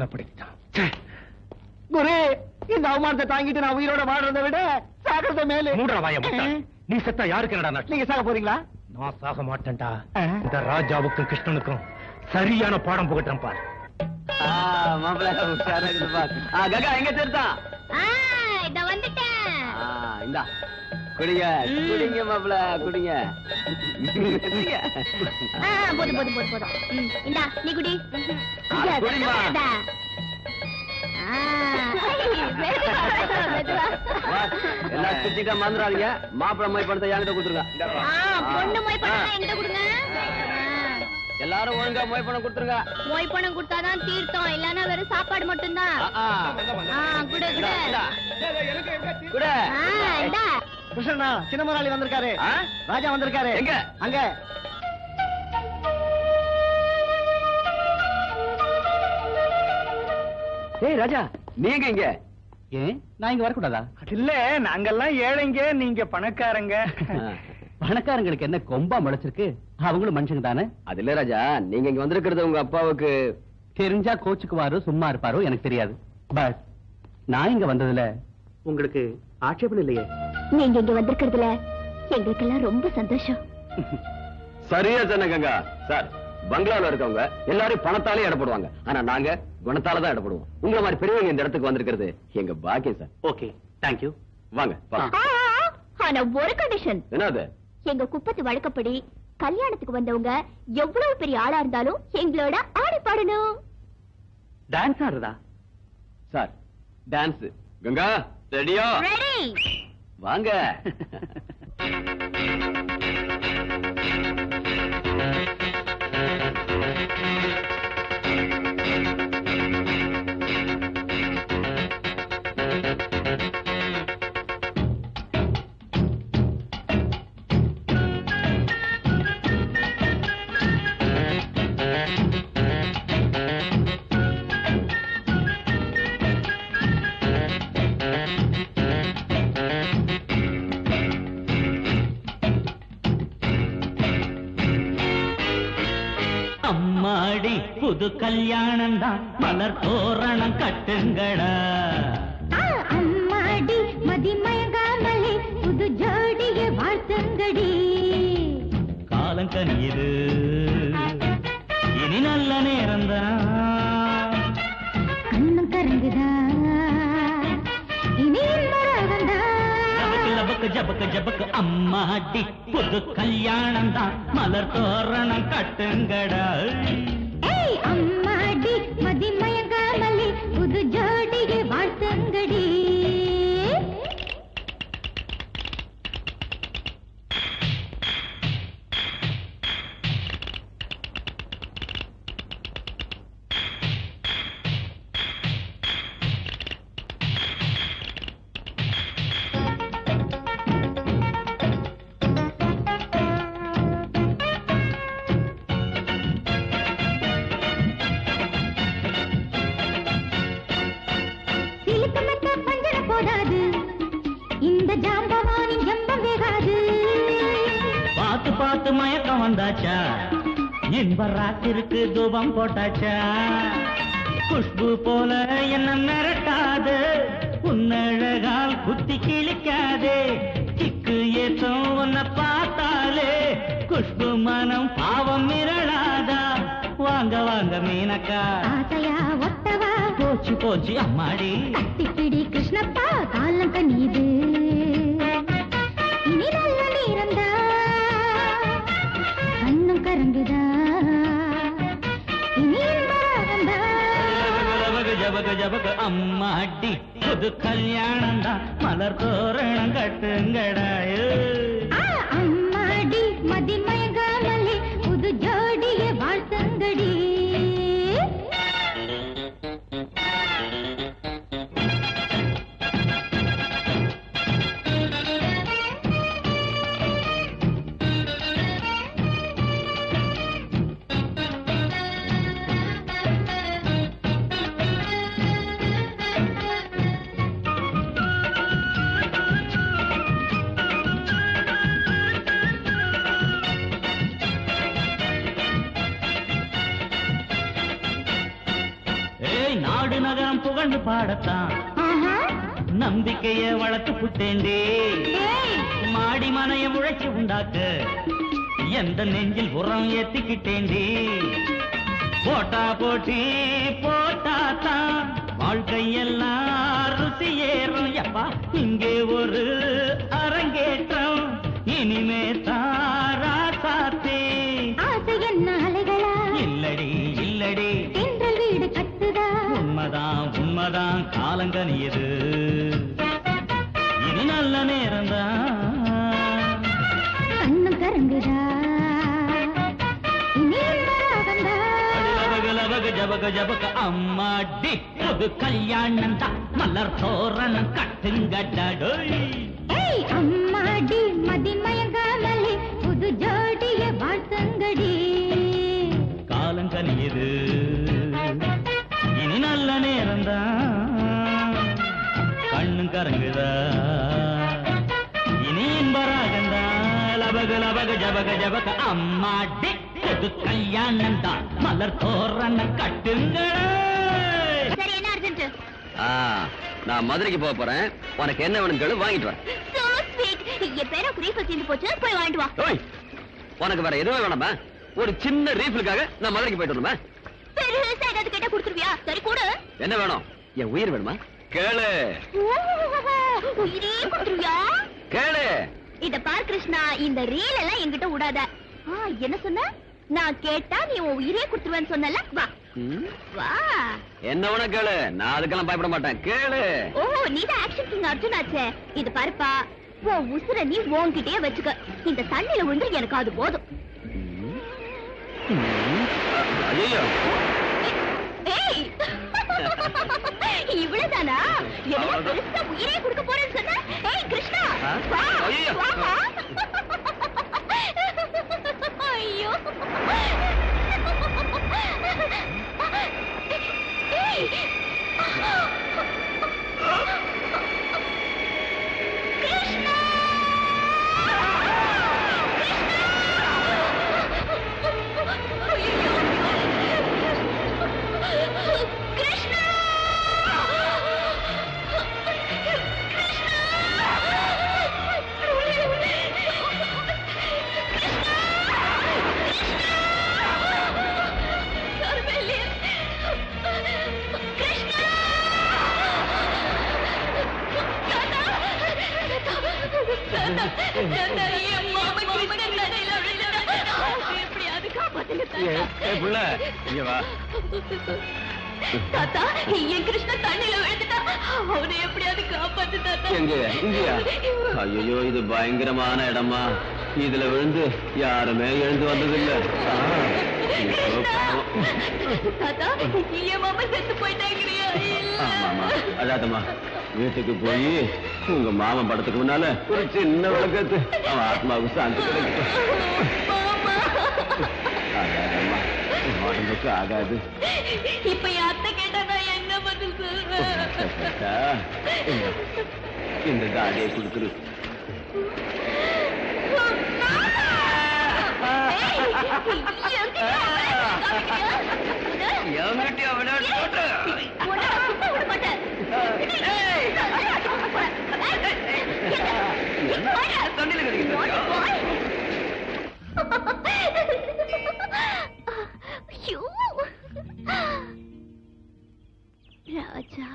கேவலப்படுத்திட்டான். குரு, இந்த அவமானத்தை தாங்கிட்டு நான் உயிரோட வாழ்றதை விட சாகிறத மேல. மூடுற வாயை முட்டாள். நீ செத்தா யாருக்கு என்னடா நஷ்டம்? நீங்க சாக போறீங்களா? நான் சாக மாட்டேன்டா. இந்த ராஜாவுக்கும் கிருஷ்ணனுக்கும் சரியான பாடம் புகட்டுறேன் பாரு. மாப்பிள்ள உஷாரா இருக்குது பார். கங்கா எங்க சேர்த்தான்? இத வந்துட்டேன். இந்தா குடிங்க குடிங்க மாப்பிள்ள குடிங்க. போதும் போதும் போதும் போதும். இந்தா நீ குடி. குடிமா. எல்லாம் சுத்திட்டா மறந்துடாதீங்க. மாப்பிள்ள மொய் பணத்தை என்கிட்ட கொடுத்துருங்க. பொண்ணு மொய் பணம் என்கிட்ட கொடுங்க. எல்லாரும் ஒழுங்கா மொய் பணம் கொடுத்துருங்க. மொய் பணம் கொடுத்தாதான் தீர்த்தம், இல்லன்னா வெறும் சாப்பாடு மட்டும்தான். குடு குடு குடு. இந்தா. கிருஷ்ணா, சின்ன முதலாளி வந்திருக்காரு. ராஜா வந்திருக்காரு. எங்க? அங்க. ஏய் ராஜா, நீங்க இங்க? ஏன் நான் இங்க வரக்கூடாதா? இல்ல, நாங்கெல்லாம் ஏழைங்க, நீங்க பணக்காரங்க. பணக்காரங்களுக்கு என்ன கொம்பா முளைச்சிருக்கு? அவங்களும் மனுஷங்க தானே. அது இல்ல ராஜா, நீங்க இங்க வந்திருக்கிறது உங்க அப்பாவுக்கு தெரிஞ்சா கோச்சுக்குவாரோ சும்மா இருப்பாரோ எனக்கு தெரியாது. பட் நான் இங்க வந்ததுல உங்களுக்கு ஆட்சேபம் இல்லையே. நீங்க இங்க வந்திருக்கிறதுல எங்களுக்கெல்லாம் ரொம்ப சந்தோஷம். சரியா சொன்ன கங்கா. சார், பங்களால இருக்கவங்க எல்லாரும் பணத்தாலே இடப்படுவாங்க. ஆனா நாங்க குணத்தால தான் இடப்படுவோம். உங்களை மாதிரி பெரியவங்க இந்த இடத்துக்கு வந்திருக்கிறது எங்க பாக்கியம் சார். Okay, thank you. வாங்க. ஆனா ஒரு கண்டிஷன். என்னது? எங்க குப்பத்து வழக்கப்படி கல்யாணத்துக்கு வந்தவங்க எவ்வளவு பெரிய ஆளா இருந்தாலும் எங்களோட ஆடி பாடணும். டான்ஸ் ஆடுறதா? Sir, dance. கங்கா ரெடியா? ரெடி. வாங்க. அம்மாடி புது கல்யாணம் தான், மலர் தோரணம் கட்டுங்கடா. அம்மாடி மதிமயங்காமலே புது ஜோடிய வாழ்த்துங்கடி. காலங்கனியது இனி நல்ல நேரம்தான். கண்ணும் கரங்குதா இனி மரகந்தா. லபக்கு ஜபக்கு ஜபக்கு அம்மாடி புது கல்யாணம் தான், மலர் தோரணம் கட்டுங்கடா. ஏய் அம்மாடி மதிமயங்காமலே புது ஜோடிய வாழ்த்துங்கடி. இந்த ஜாம்பவானின் ஜம்பம் வேகாது. பார்த்து பார்த்து மயக்கம் வந்தாச்சா, இன்ப ராத்திருக்கு தூபம் போட்டாச்சா. குஷ்பு போல என்ன மிரட்டாது, உன்னழகால் குத்தி கிழிக்காதே. சிக்கு ஏத்தம் உன்னை பார்த்தாலே குஷ்பு மனம் பாவம் மிரளாதா. வாங்க வாங்க மீனக்கா, ஆசையா ஒட்டவா போச்சு போச்சு அம்மாடி. கட்டிப்பிடி கிருஷ்ணப்பா காலம் கனியுது. இனி நல்ல நேரந்தா, கண்ணும் கரங்குதா இனி மரகந்தா. ஜபக ஜபக அம்மாடி புது கல்யாணம் தான், மலர் தோரணம் கட்டுங்கடாயோ. அம்மாடி மதிமயங்காமலே புது ஜோடிய வாழ்த்துங்கடி. புகழ்ந்து பாடத்தான் நம்பிக்கைய வளர்த்து புட்டேண்டே மாடி மனைய உழைச்சி உண்டாக்க எந்த நெஞ்சில் உரம் ஏத்திக்கிட்டேண்டி போட்டா போட்டி போட்டாத்தான் வாழ்க்கையெல்லாம் ருசி ஏறும் எப்பா இங்கே ஒரு அரங்கேற்றம் இனிமே தாரா சாத்தே ஆசை என்ன அலைகளா இல்லடி இல்லடி தென்றல் வீடு கட்டுதா உண்மைதான் உண்மைதான் காலங்கனியது இது நல்ல நேரம்தான் கண்ணு கரங்குதா இனி வராதந்தா லவக ஜபக ஜபக அம்மாடி புது கல்யாணம் தான் மலர் தோரணம் கட்டுங்கடடோய் ஏய் அம்மாடி மதி மயங்காமலே புது ஜோடிய வாழ்த்தங்கடி காலங்கனியது இனி நல்ல நேரம்தான் கண்ணும் கரங்குதா இனி இன்பராகந்தா லபக லபக ஜபக ஜபக அம்மாடி புது கல்யாணம் தான் மலர் தோரணம் கட்டுங்களே சரி, என்ன அர்ஜென்ட்? நான் மதுரைக்கு போக போறேன் உனக்கு என்ன வேணும் கேளு வாங்கிட்டு வரேன் So sweet. என் பேருக்கு ரீஃபில் தீர்ந்து போச்சு, போய் வாங்கிட்டு வா. ஓய் உனக்கு வேற எதுவும் வேணாமா ஒரு சின்ன ரீஃபிலுக்காக நான் மதுரைக்கு போயிட்டு வரணுமா பெருசா ஏதாவது கேட்டா கொடுத்துருவியா? சரி கொடு. என்ன வேணும் என் உயிர் வேணுமா கேளு உயிரே கொடுத்துருவியா? கேளு இத பார் கிருஷ்ணா, இந்த ரீல் எல்லாம் என்கிட்ட விடாத. என்ன சொன்ன? நான் கேட்டா நீ உன் உயிரே கொடுத்துருவேன்னு சொன்னல? வா வா. என்ன வேணும் கேளு நான் அதுக்கெல்லாம் பயப்பட மாட்டேன் கேளு ஓ, நீதான் ஆக்ஷன் கிங் அர்ஜுன் ஆச்சே. இது பாருப்பா, உன் உசுர நீ உன்கிட்டயே வச்சுக்க. இந்த தண்ணியில விழுந்து எனக்கு அது போதும். ஐயோ ஏய், இவ்வளவுதானா? என்ன பெருசா உயிரே கொடுக்க போறேன்னு சொன்ன? ஏய் கிருஷ்ணா, வா ஐயோ. வாமா. ஐயோ. ஏய். கிருஷ்ணா. கிருஷ்ணா. புள்ள இங்க வா தாத்தா, என் கிருஷ்ணா தண்ணியில விழுந்துட்டா. அவனை எப்படியாவது காப்பாத்து தாத்தா. எங்க இங்கயா ஐயோ இது பயங்கரமான இடமா இதுல விழுந்து யாருமே எழுந்து வந்ததில்ல தாத்தா, என் மாமா செத்து போயிட்டாங்கறியா? ஆமா அதாதம்மா வீட்டுக்கு போய் உங்க மாமன் படத்துக்கு முன்னால ஒரு சின்ன விளக்கத்து அவன் ஆத்மாவுக்கு சாந்தி கிடைக்கும் ஆகாதம்மா உடம்புக்கு ஆகாது இப்ப என் அத்தை கேட்டா நான் என்ன பதில் சொல்றேன்? இந்த தாடியை கொடுத்துரு ராஜா,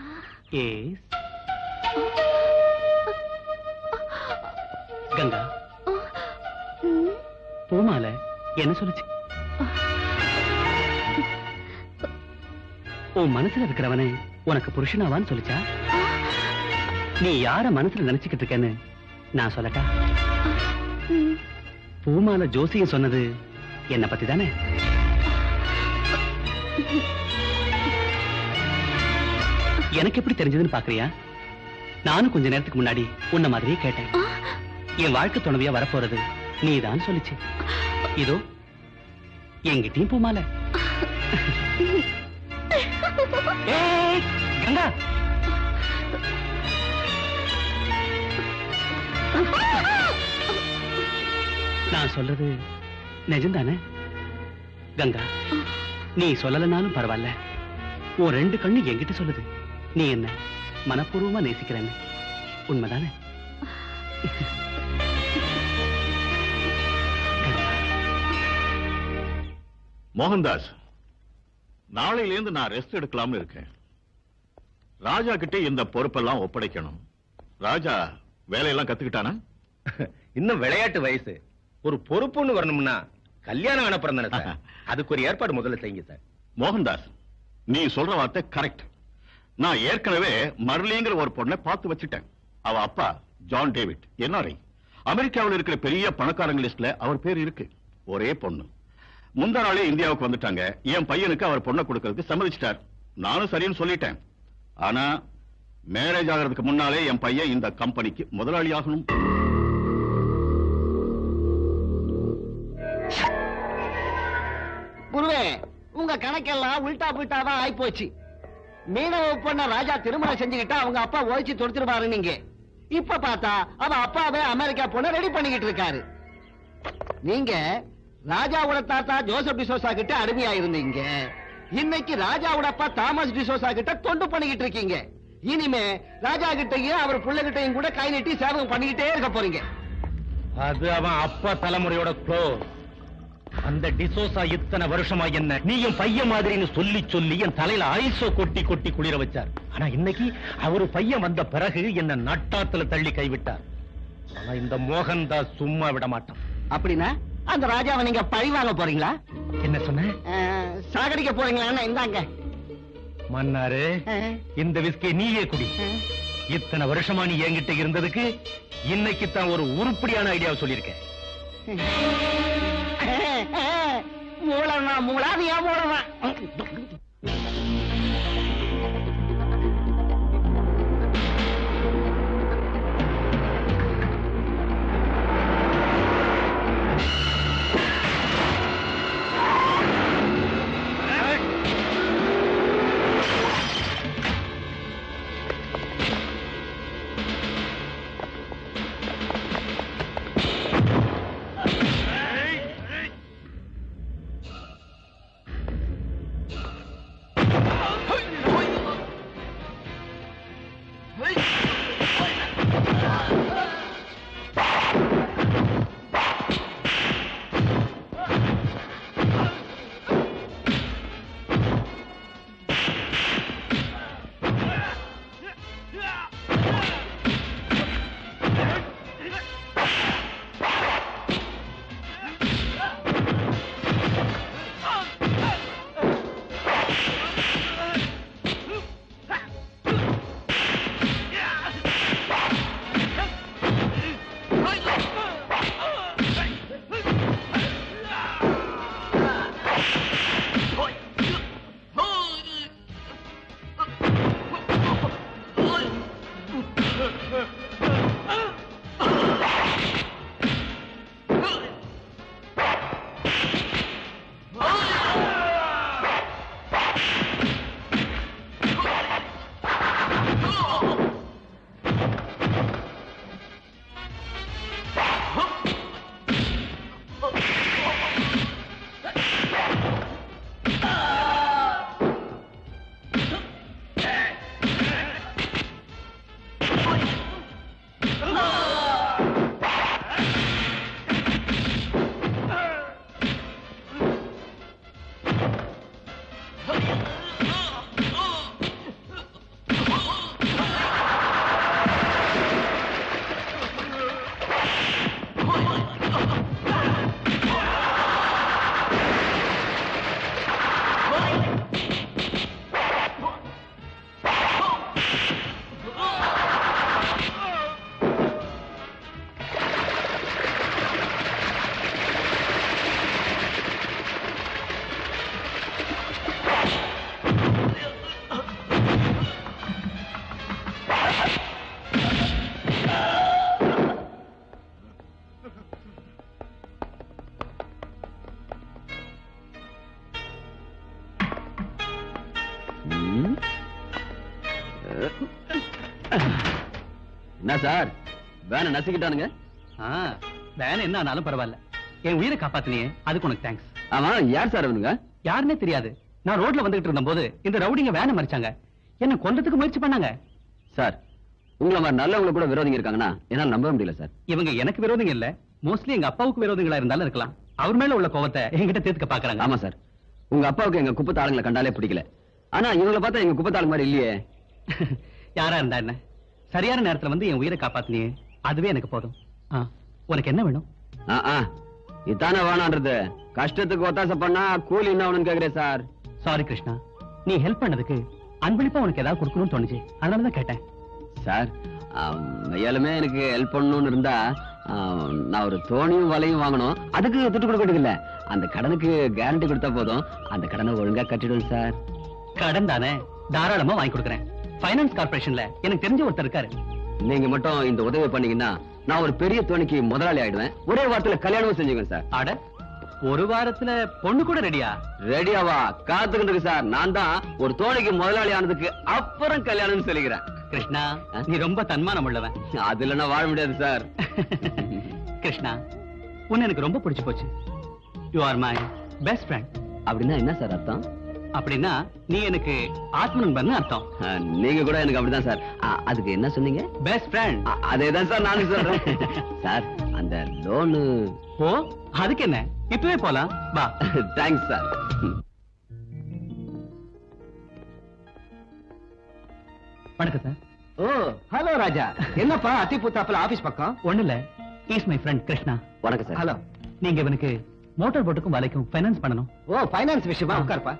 கங்கா பூமால என்ன சொல்லுச்சு? உன் மனசுல இருக்கிறவனே உனக்கு புருஷனாவான்னு சொல்லிச்சா? நீ யார மனசுல நினைச்சுக்கிட்டு இருக்கேன்னு நான் சொல்லட்டா? பூமால ஜோசியம் சொன்னது என்ன பத்தி தானே? எனக்கு எப்படி தெரிஞ்சதுன்னு பாக்குறியா? நானும் கொஞ்ச நேரத்துக்கு முன்னாடி உன்ன மாதிரியே கேட்டேன். என் வாழ்க்கை துணைவியா வரப்போறது நீதான் சொல்லிச்சு. இதோ எங்கிட்டயும் பூமால. ஏய் கங்கா, நான் சொல்றது நிஜம்தானே? கங்கா, நீ சொல்லலனாலும் பரவாயில்ல, உன் ரெண்டு கண்ணு என்கிட்ட சொல்லுது. நீ என்ன மனப்பூர்வமா நேசிக்கிறேன்னு உண்மைதானே? மோகன்தாஸ், நாளையிலேருந்து நான் ரெஸ்ட் எடுக்கலாம்னு இருக்கேன். ராஜா கிட்ட இந்த பொறுப்பெல்லாம் ஒப்படைக்கணும். ராஜா வேலையெல்லாம் கத்துக்கிட்டானா? இன்னும் விளையாட்டு வயசு. ஒரு பொறுப்புன்னு வரணும்னா கல்யாணம் அனுப்புறேன் தானே சார். அதுக்கு ஒரு ஏற்பாடு முதல்ல செய்யுங்க சார். மோகன்தாஸ், நீ சொல்ற வார்த்தை கரெக்ட். நான் ஏற்கனவே மர்லிங்கிற ஒரு பொண்ணை பார்த்து வச்சுட்டேன். அவ அப்பா ஜான் டேவிட் NRI. அமெரிக்காவில் இருக்கிற பெரிய பணக்காரங்க லிஸ்ட்ல அவர் பேர் இருக்கு. ஒரே பொண்ணு. முந்தா நாளே இந்தியாவுக்கு வந்துட்டாங்க. என் பையனுக்கு அவர் பொண்ணை கொடுக்கறதுக்கு சம்மதிச்சிட்டார். நானும் சரின்னு சொல்லிட்டேன். ஆனா மேரேஜ் ஆகிறதுக்கு முன்னாலே என் பையன் இந்த கம்பெனிக்கு முதலாளி ஆகணும். குருவே, உங்க கணக்கெல்லாம் உல்டா புல்டாவா ஆயிப்போச்சு. மீனவ பொண்ண ராஜா திருமணம் செஞ்சுக்கிட்டா அவங்க அப்பா ஒழிச்சு தொடுத்துருவாரு. நீங்க இப்ப பார்த்தா அவ அப்பாவே அமெரிக்கா பொண்ண ரெடி பண்ணிக்கிட்டு இருக்காரு. நீங்க ராஜாவோட தாத்தா ஜோசப் டிசோசா கிட்ட அடிமையா இருந்தீங்க. இன்னைக்கு ராஜாவோட அப்பா தாமஸ் டிசோசா கிட்ட தொண்டு பண்ணிக்கிட்டு இருக்கீங்க. இனிமே ராஜா கிட்டையும் அவர் பிள்ளைகிட்டையும் கூட கை நீட்டி சேவகம் பண்ணிக்கிட்டே இருக்க போறீங்க. அது அவன் அப்பா தலைமுறையோட க்ளோஸ். அந்த டிசோசா இத்தனை வருஷமா என்ன நீயும் பையன் மாதிரின்னு சொல்லி சொல்லி என் தலையில ஐசோ கொட்டி கொட்டி குளிர வச்சார். ஆனா இன்னைக்கு அவரு பையன் வந்த பிறகு என்ன நட்டாத்துல தள்ளி கைவிட்டார். ஆனா இந்த மோகன்தாஸ் சும்மா விட மாட்டான். அப்படின்னா அந்த ராஜாவை நீங்க பழி வாங்க போறீங்களா? என்ன சொன்ன? சாகடிக்க போறீங்களா? இந்தாங்க மன்னாரு, இந்த விஸ்கி நீயே குடி. இத்தனை வருஷமா நீ என்கிட்ட இருந்ததுக்கு இன்னைக்கு தான் ஒரு உருப்படியான ஐடியாவை சொல்லியிருக்கேன். மூலமா மூலாதியா மூலமா. என்ன சார், வேனை நசுக்கிட்டானுங்க? வேன் என்ன ஆனாலும் பரவாயில்ல, என் உயிரை காப்பாத்தினியே அதுக்கு உனக்கு தேங்க்ஸ். ஆமா, யார் சார் அவனுங்க? யாருன்னே தெரியாது. நான் ரோட்ல வந்துகிட்டு இருந்த போது இந்த ரவுடிங்க வேனை மறிச்சாங்க. என்ன கொல்றதுக்கு முயற்சி பண்ணாங்க. சார், உங்களை மாதிரி நல்லவங்க கூட விரோதிங்க இருக்காங்கன்னா என்னால நம்ப முடியல சார். இவங்க எனக்கு விரோதிங்க இல்ல, மோஸ்ட்லி எங்க அப்பாவுக்கு விரோதிகளா இருந்தாலும் இருக்கலாம். அவர் மேல உள்ள கோவத்தை என்கிட்ட தீர்த்துக்க பாக்குறாங்க. ஆமா சார், உங்க அப்பாவுக்கு எங்க குப்பத்து ஆளுங்களை கண்டாலே பிடிக்கல. ஆனா இவங்களை பார்த்தா எங்க குப்பத்து ஆளு மாதிரி இல்லையே. யாரா இருந்தா என்ன, சரியான நேரத்துல வந்து என் உயிரை காப்பாத்தினியே, அதுவே எனக்கு போதும். உனக்கு என்ன வேணும்? இதானே வேணான்றது. கஷ்டத்துக்கு ஒத்தாசை பண்ணா கூலி என்ன வேணும்னு கேக்குறேன் சார். சாரி கிருஷ்ணா, நீ ஹெல்ப் பண்ணதுக்கு அன்பளிப்பா உனக்கு ஏதாவது கொடுக்கணும்னு தோணுச்சு, அதனாலதான் கேட்டேன். சார், மையாலுமே எனக்கு ஹெல்ப் பண்ணணும்னு இருந்தா நான் ஒரு தோணியும் வலையும் வாங்கணும். அதுக்கு துட்டு கொடுக்கறது இல்ல, அந்த கடனுக்கு கேரண்டி கொடுத்தா போதும். அந்த கடனை ஒழுங்கா கட்டிடுவேன் சார். கடன் தானே, தாராளமா வாங்கி கொடுக்குறேன். பைனான்ஸ் கார்பரேஷன்ல எனக்கு தெரிஞ்ச ஒருத்தர் இருக்காரு. நீங்க மட்டும் இந்த உதவி பண்ணீங்கன்னா நான் ஒரு பெரிய தோணிக்கு முதலாளி ஆயிடுவேன். ஒரே வாரத்துல கல்யாணமும் செஞ்சுக்கேன் சார். ஆட, ஒரு வாரத்துல பொண்ணு கூட ரெடியா? ரெடியாவா? காத்துக்கிட்டு இருக்கு சார். நான் தான் ஒரு தோணிக்கு முதலாளி ஆனதுக்கு அப்புறம் கல்யாணம் சொல்லிக்கிறேன். கிருஷ்ணா, நீ ரொம்ப தன்மானம் உள்ளவன். அதுல நான் வாழ முடியாது சார். கிருஷ்ணா, உன்னை எனக்கு ரொம்ப பிடிச்சு போச்சு. You are my best friend. அப்படின்னா என்ன சார் அர்த்தம்? அப்படின்னா நீ எனக்கு ஆத்ம நண்பன் அர்த்தம். நீங்க கூட எனக்கு அப்படிதான் சார். அதுக்கு என்ன சொன்னீங்க? Best friend. அதேதான் சார் நானும் சொல்றேன். சார், அந்த லோனு. ஓ, அதுக்கு என்ன, இப்பவே போலாம் வா. Thanks sir. வணக்கம் சார். ஓ, ஹலோ ராஜா. என்னப்பா அத்திபுத்தாப்புல ஆபீஸ் பக்கம்? ஒண்ணு இல்ல, இஸ் மை ஃப்ரெண்ட் கிருஷ்ணா. வணக்கம் சார். ஹலோ. நீங்க இவனுக்கு மோட்டார் போட்டுக்கும் வலைக்கும் ஃபைனான்ஸ் பண்ணணும். ஓ, ஃபைனான்ஸ் விஷயமா? உட்காருப்பா,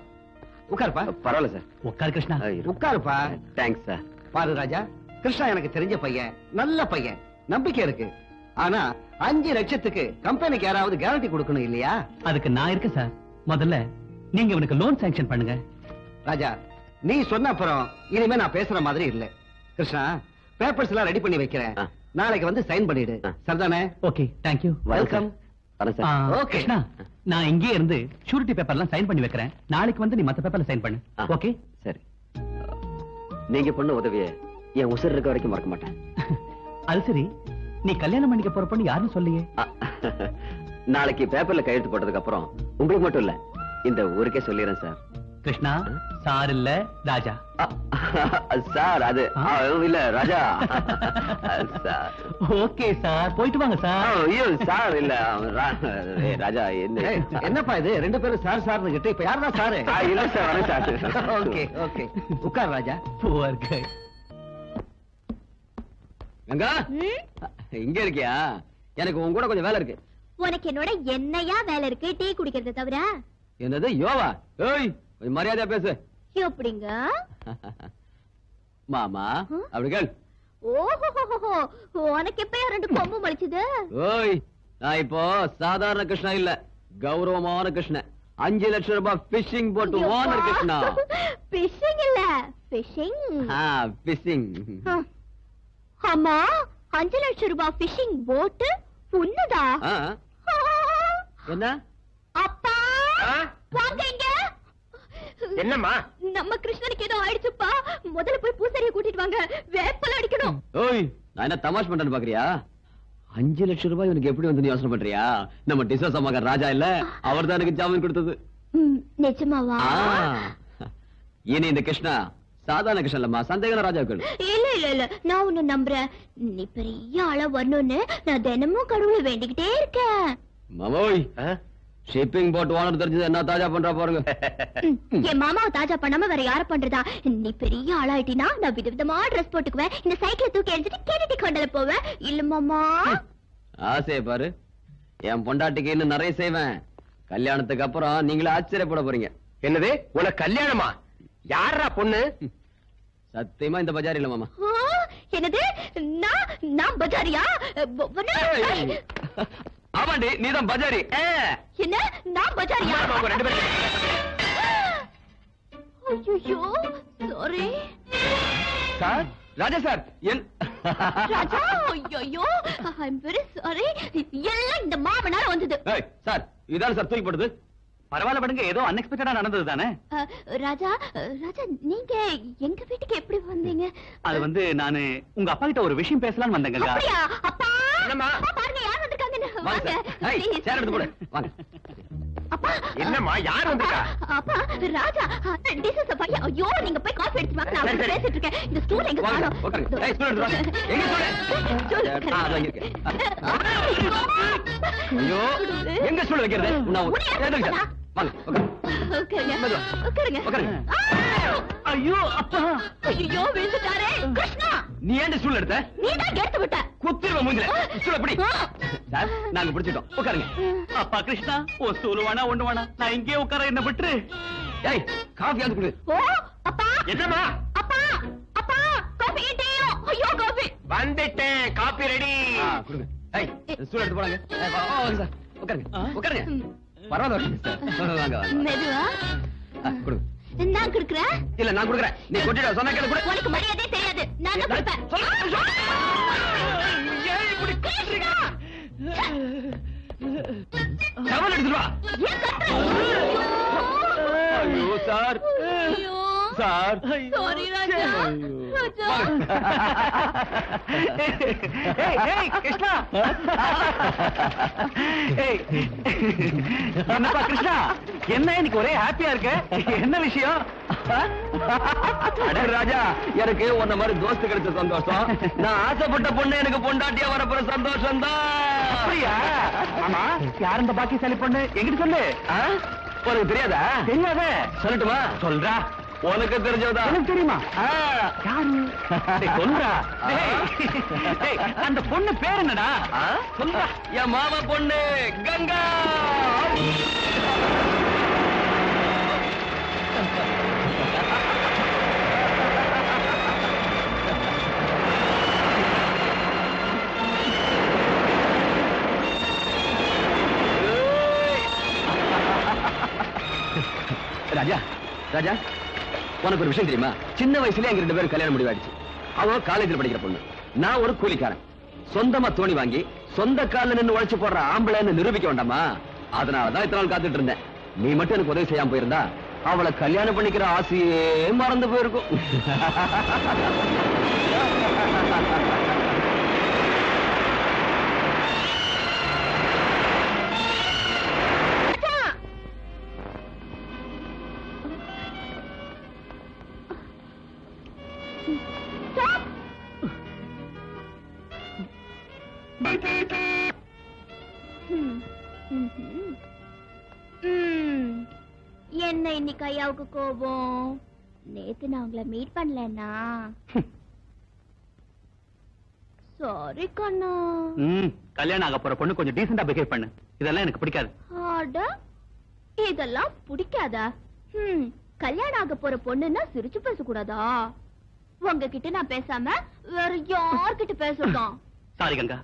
உட்காருப்பா. பரவாயில்ல சார். உட்கார் கிருஷ்ணா. உட்காருப்பா. Thanks sir. பாரு ராஜா, கிருஷ்ணா எனக்கு தெரிஞ்ச பையன், நல்ல பையன், நம்பிக்கை இருக்கு. ஆனா 5 லட்சத்துக்கு கம்பெனிக்கு யாராவது கேரண்டி கொடுக்கணும் இல்லையா? அதுக்கு நான் இருக்கேன் சார். முதல்ல நீங்க இவனுக்கு லோன் சாங்ஷன் பண்ணுங்க. ராஜா, நீ சொன்ன அப்புறம் இனிமே நான் பேசுற மாதிரி இல்ல. கிருஷ்ணா, பேப்பர்ஸ் எல்லாம் ரெடி பண்ணி வைக்கிறேன். நாளைக்கு வந்து சைன் பண்ணிடு. சரிதானே? Okay, thank you. வெல்கம். வரேன் சார். ஓகே. கிருஷ்ணா, நான் இங்கே இருந்து ஷூரிட்டி பேப்பர்லாம் சைன் பண்ணி வைக்கிறேன். நாளைக்கு வந்து நீ மத்த பேப்பர்ல சைன் பண்ணு. ஓகே? சரி. நீங்க பண்ண உதவியை என் உசுர் இருக்க வரைக்கும் மறக்க மாட்டேன். அது சரி, நீ கல்யாணம் பண்ணிக்க போற பொண்ணு யாருன்னு சொல்லியே? நாளைக்கு பேப்பர்ல கையெழுத்து போட்டதுக்கு அப்புறம் உங்களுக்கு மட்டும் இல்ல, இந்த ஊருக்கே சொல்லிடுறேன் சார். கிருஷ்ணா, சார் இல்ல ராஜா. சார், அது இல்ல ராஜா. ஓகே சார், போயிட்டு வாங்க சார். ஐயோ சார், இல்ல ராஜா. என்னப்பா இது, 2 பேரும் சார் சார்னு கிட்ட இப்ப யாருதான் சாரு? இல்ல சார், வரேன் சார். ஓகே ஓகே, உட்கார் ராஜா. Poor guy. கங்கா, இங்க இருக்கியா? எனக்கு உன் கூட கொஞ்சம் வேலை இருக்கு. உனக்கு என்னோட என்னையா வேலை இருக்கு? டீ குடிக்கிறத தவிர. என்னது யோவா? ஏய், கொஞ்சம் மரியாதையா பேசு. எப்படிங்க மாமா? அப்படி கேள். ஓஹோ, உனக்கு எப்ப 2 கொம்பு மலிச்சது? ஓய், நான் இப்போ சாதாரண கிருஷ்ணா இல்ல, கௌரவமான கிருஷ்ணன். 5 லட்சம் ரூபாய் பிஷிங் போட்டு ஓனர் கிருஷ்ணா. பிஷிங் இல்ல, பிஷிங். பிஷிங். அம்மா, 5 லட்சம் ரூபாய் பிஷிங் போட்டு உன்னதா? என்ன அப்பா, வாங்க இங்க. என்னம்மா? நம்ம கிருஷ்ணனுக்கு ஏதோ ஆயிடுச்சுப்பா. முதல்ல போய் பூசாரியை கூட்டிட்டு வாங்க, வேப்பல அடிக்கணும். ஓய், நான் என்ன தமாஷ் பண்றேன்னு பாக்குறியா? 5 லட்சம் ரூபாய் உனக்கு எப்படி வந்து யோசனை பண்றியா? நம்ம டிசோஸ் மகன் ராஜா இல்ல, அவர் தான் எனக்கு ஜாமீன் கொடுத்தது. நிஜமாவா? இனி இந்த கிருஷ்ணா சாதாரண கிருஷ்ணன் இல்லம்மா, சந்தேகம் ராஜாக்கள். இல்ல இல்ல இல்ல, நான் உன்னை நம்புறேன். நீ பெரிய ஆளா வரணும்னு நான் தினமும் கடவுளை வேண்டிக்கிட்டே இருக்கேன். மாமோய், ஷிப்பிங் போட் ஓனர் தெரிஞ்சது என்ன தாஜா பண்றா பாருங்க. என் மாமாவை தாஜா பண்ணாம வேற யார பண்றதா? நீ பெரிய ஆளாயிட்டினா நான் விதவிதமா ட்ரெஸ் போட்டுக்குவேன். இந்த சைக்கிளை தூக்கி எரிஞ்சிட்டு கேட்டி கொண்டல போவேன். இல்ல மாமா? ஆசைய பாரு, என் பொண்டாட்டிக்கு இன்னும் நிறைய செய்வேன். கல்யாணத்துக்கு அப்புறம் நீங்களே ஆச்சரியப்பட போறீங்க. என்னது, உனக்கு கல்யாணமா? யாரா பொண்ணு? சத்தியமா இந்த பஜார் இல்ல மாமா. என்னது, நான் பஜாரியா? ஆமாண்டி, நீதான் பஜாரி. என்ன, நான் பஜாரியா? ஐயோ, சாரி சார். ராஜா சார், ராஜா. ஐயோ, ஐ அம் வெரி சாரி. எல்லாம் இந்த மாமனால வந்தது. சார், இதான் சார் தூக்கி போடுது. பரவாயில்ல படுங்க, ஏதோ அன்எக்ஸ்பெக்டடா நடந்தது தானே. ராஜா, ராஜா, நீங்க எங்க வீட்டுக்கு எப்படி வந்தீங்க? அது வந்து நானு உங்க அப்பா கிட்ட ஒரு விஷயம் பேசலாம்னு வந்தேங்க. அப்படியா? அப்பா, என்னம்மா? பாருங்க யார் வந்திருக்காங்கன்னு. வாங்க. வாங்க. சேர் எடுத்து போடு. வாங்க. அப்பா, என்னம்மா யார் வந்திருக்கா? அப்பா ராஜா டிசஸ் அப்பா ஐயோ நீங்க போய் காஃபி எடுத்து வாங்க நான் சரி, சரி. பேசிட்டு இருக்கேன் இந்த ஸ்டூல் எங்க வாங்க, காணோம் உட்காருங்க. ஏய், stool எடுத்து வாங்க. எங்க stool? அதான் இங்க இருக்கு. ஐயோ எங்க ஸ்டூல் வைக்கிறது? நான் எதுக்கு சார்? வாங்க உட்காருங்க மெதுவா. உட்காருங்க உட்காருங்க. ஐயோ அப்பா ஐயோ விழுந்துட்டாரே கிருஷ்ணா நீ ஏன் ஸ்டூல் எடுத்த? நீ தான் எடுத்து விட்ட குத்திருவ மூஞ்சில. ஸ்டூல் எப்படி? சார் நாங்க பிடிச்சிட்டோம். உட்காருங்க. அப்பா கிருஷ்ணா ஓ ஸ்டூல் வேணா ஒண்ணு வேணா நான் இங்கே உட்கார என்ன விட்டுரு. ஏய் காஃபி ஆந்து குடு. ஓ அப்பா என்னம்மா? அப்பா அப்பா காஃபி டீயோ ஐயோ காஃபி வந்துட்டேன், காப்பி ரெடி. கொடுங்க. ஏய் ஸ்டூல் எடுத்து போறாங்க. வாங்க சார். உட்காருங்க. உட்காருங்க. பரவாயில்ல சார். வாங்க வாங்க. மெதுவா கொடுங்க. நான் குடுக்குறேன் இல்ல நான் கொடுக்குறேன். நீ கொட்டிட சொன்னா கேளு கொடு. உனக்கு மரியாதையே தெரியாது நான் தான் கொடுப்பேன் ஏன் இப்படி கத்துறீங்க? டவல் எடுத்துட்டு வா. ஏன் கத்துற? ஐயோ சார். ஐயோ சார். சாரி ராஜா ராஜா ஏய் கிருஷ்ணா என்னப்பா கிருஷ்ணா என்ன இன்னைக்கு ஒரே ஹாப்பியா இருக்க? என்ன விஷயம்? அட ராஜா எனக்கு உன்ன மாதிரி தோஸ்து கிடைச்ச சந்தோஷம். நான் ஆசைப்பட்ட பொண்ணு எனக்கு பொண்டாட்டியா வரப்போற சந்தோஷம் தான். அப்படியா? ஆமா யார் இந்த பாக்கியசாலி பொண்ணு எங்கிட்ட சொல்லு. உனக்கு தெரியாதா? தெரியாத சொல்லட்டுமா? சொல்றா. உனக்கு தெரிஞ்சதா? எனக்கு தெரியுமா? யாரு? டேய், சொல்றா. டேய், அந்த பொண்ணு பேர் என்னடா? சொல்றா. என் மாமா பொண்ணு கங்கா. ராஜா ராஜா உனக்கு ஒரு விஷயம் தெரியுமா? சின்ன வயசுல எங்க 2 பேரும் கல்யாணம் முடிவாயிடுச்சு. அவ காலேஜில் படிக்கிற பொண்ணு, நான் ஒரு கூலிக்காரன். சொந்தமா தோணி வாங்கி சொந்த காலில் நின்று உழைச்சு போடுற ஆம்பளைன்னு நிரூபிக்க வேண்டாமா? அதனாலதான் இத்தனை நாள் காத்துட்டு இருந்தேன். நீ மட்டும் எனக்கு உதவி செய்யாம போயிருந்தா அவளை கல்யாணம் பண்ணிக்கிற ஆசையே மறந்து போயிருக்கும். என்ன இன்னைக்கு ஐயாவுக்கு கோபம்? நேத்து நான் உங்களை மீட் பண்ணலன்னா சாரி கண்ணா. கல்யாணம் ஆக போற பொண்ணு கொஞ்சம் டீசெண்டா பிஹேவ் பண்ணு. இதெல்லாம் எனக்கு பிடிக்காது. அட இதெல்லாம் பிடிக்காதா? கல்யாணம் ஆக போற பொண்ணுன்னா சிரிச்சு பேசக்கூடாதா? உங்ககிட்ட நான் பேசாம வேற யார்கிட்ட பேசலாம்? சாரி கங்கா,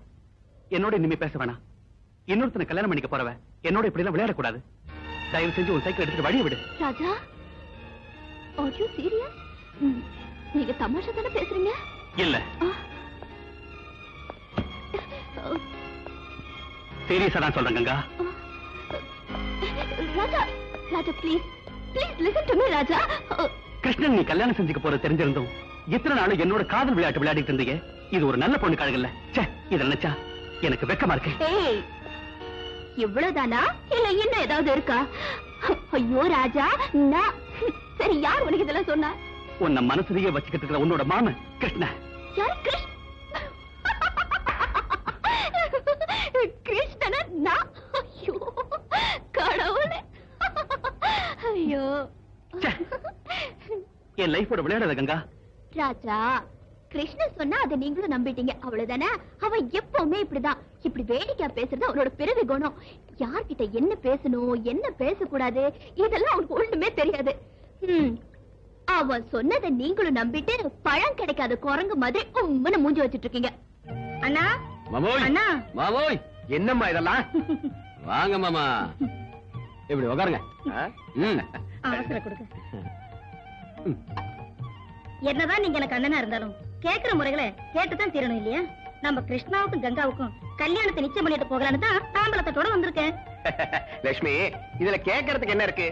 என்னோட இனிமே பேச வேணாம். இன்னொருத்தனை கல்யாணம் பண்ணிக்க போறவ என்னோட இப்படி எல்லாம் விளையாடக்கூடாது. தயவு செஞ்சு உன் சைக்கிள் எடுத்துட்டு வழிய விடு. ராஜா, are you serious? நீங்க தமாஷா தானே பேசுறீங்க? இல்ல சீரியஸா தான் சொல்றேன் Ganga. Raja, Raja please please listen to me Raja. Krishnan நீ கல்யாணம் செஞ்சுக்க போற தெரிஞ்சிருந்தோம் இத்தனை நாள் என்னோட காதல் விளையாட்டு விளையாடிட்டு இருந்தீங்க. இது ஒரு நல்ல பொண்ணு கழகல்ல. ச்சே, இத நினைச்சா எனக்கு வெக்கமா இருக்கு. ஏய், இவ்வளவுதானா இல்ல இன்னும் ஏதாவது இருக்கா? ஐயோ ராஜா, நான் சரி யார் உனக்கு இதெல்லாம் சொன்னா? உன்னை மனசுலயே வச்சுக்கிட்டு இருக்கிற உன்னோட மாமன் கிருஷ்ண. யாரு? கிருஷ்ணனா? நான்? ஐயோ கடவுளே, ஐயோ. என் லைஃபோட விளையாடாத கங்கா. ராஜா, கிருஷ்ணன் சொன்னா அதை நீங்களும் நம்பிட்டீங்க, அவ்வளவுதானே? அவன் எப்பவுமே இப்படிதான், இப்படி வேடிக்கையா பேசுறது அவனோட பிறவி குணம். யார்கிட்ட என்ன பேசணும் என்ன பேசக்கூடாது இதெல்லாம் அவனுக்கு ஒண்ணுமே தெரியாது. அவன் சொன்னதை நீங்களும் நம்பிட்டு பழம் கிடைக்காத குரங்கு மாதிரி உம்மன மூஞ்சி வச்சிட்டு இருக்கீங்க. அண்ணா, மாமோய், அண்ணா. மாமோய், என்னம்மா இதெல்லாம்? வாங்க மாமா, இப்படி உட்காருங்க. அவசர கொடுங்க. என்னதான் நீங்க எனக்கு அண்ணனா இருந்தாலும் கேக்குற முறைகளை கேட்டுதான் தீரணும் இல்லையா? நம்ம கிருஷ்ணாவுக்கும் கங்காவுக்கும் கல்யாணத்தை நிச்சயம் பண்ணிட்டு போகலான்னு தான் தாம்பலத்தோட வந்திருக்கேன். லட்சுமி, இதுல கேட்கறதுக்கு என்ன இருக்கு?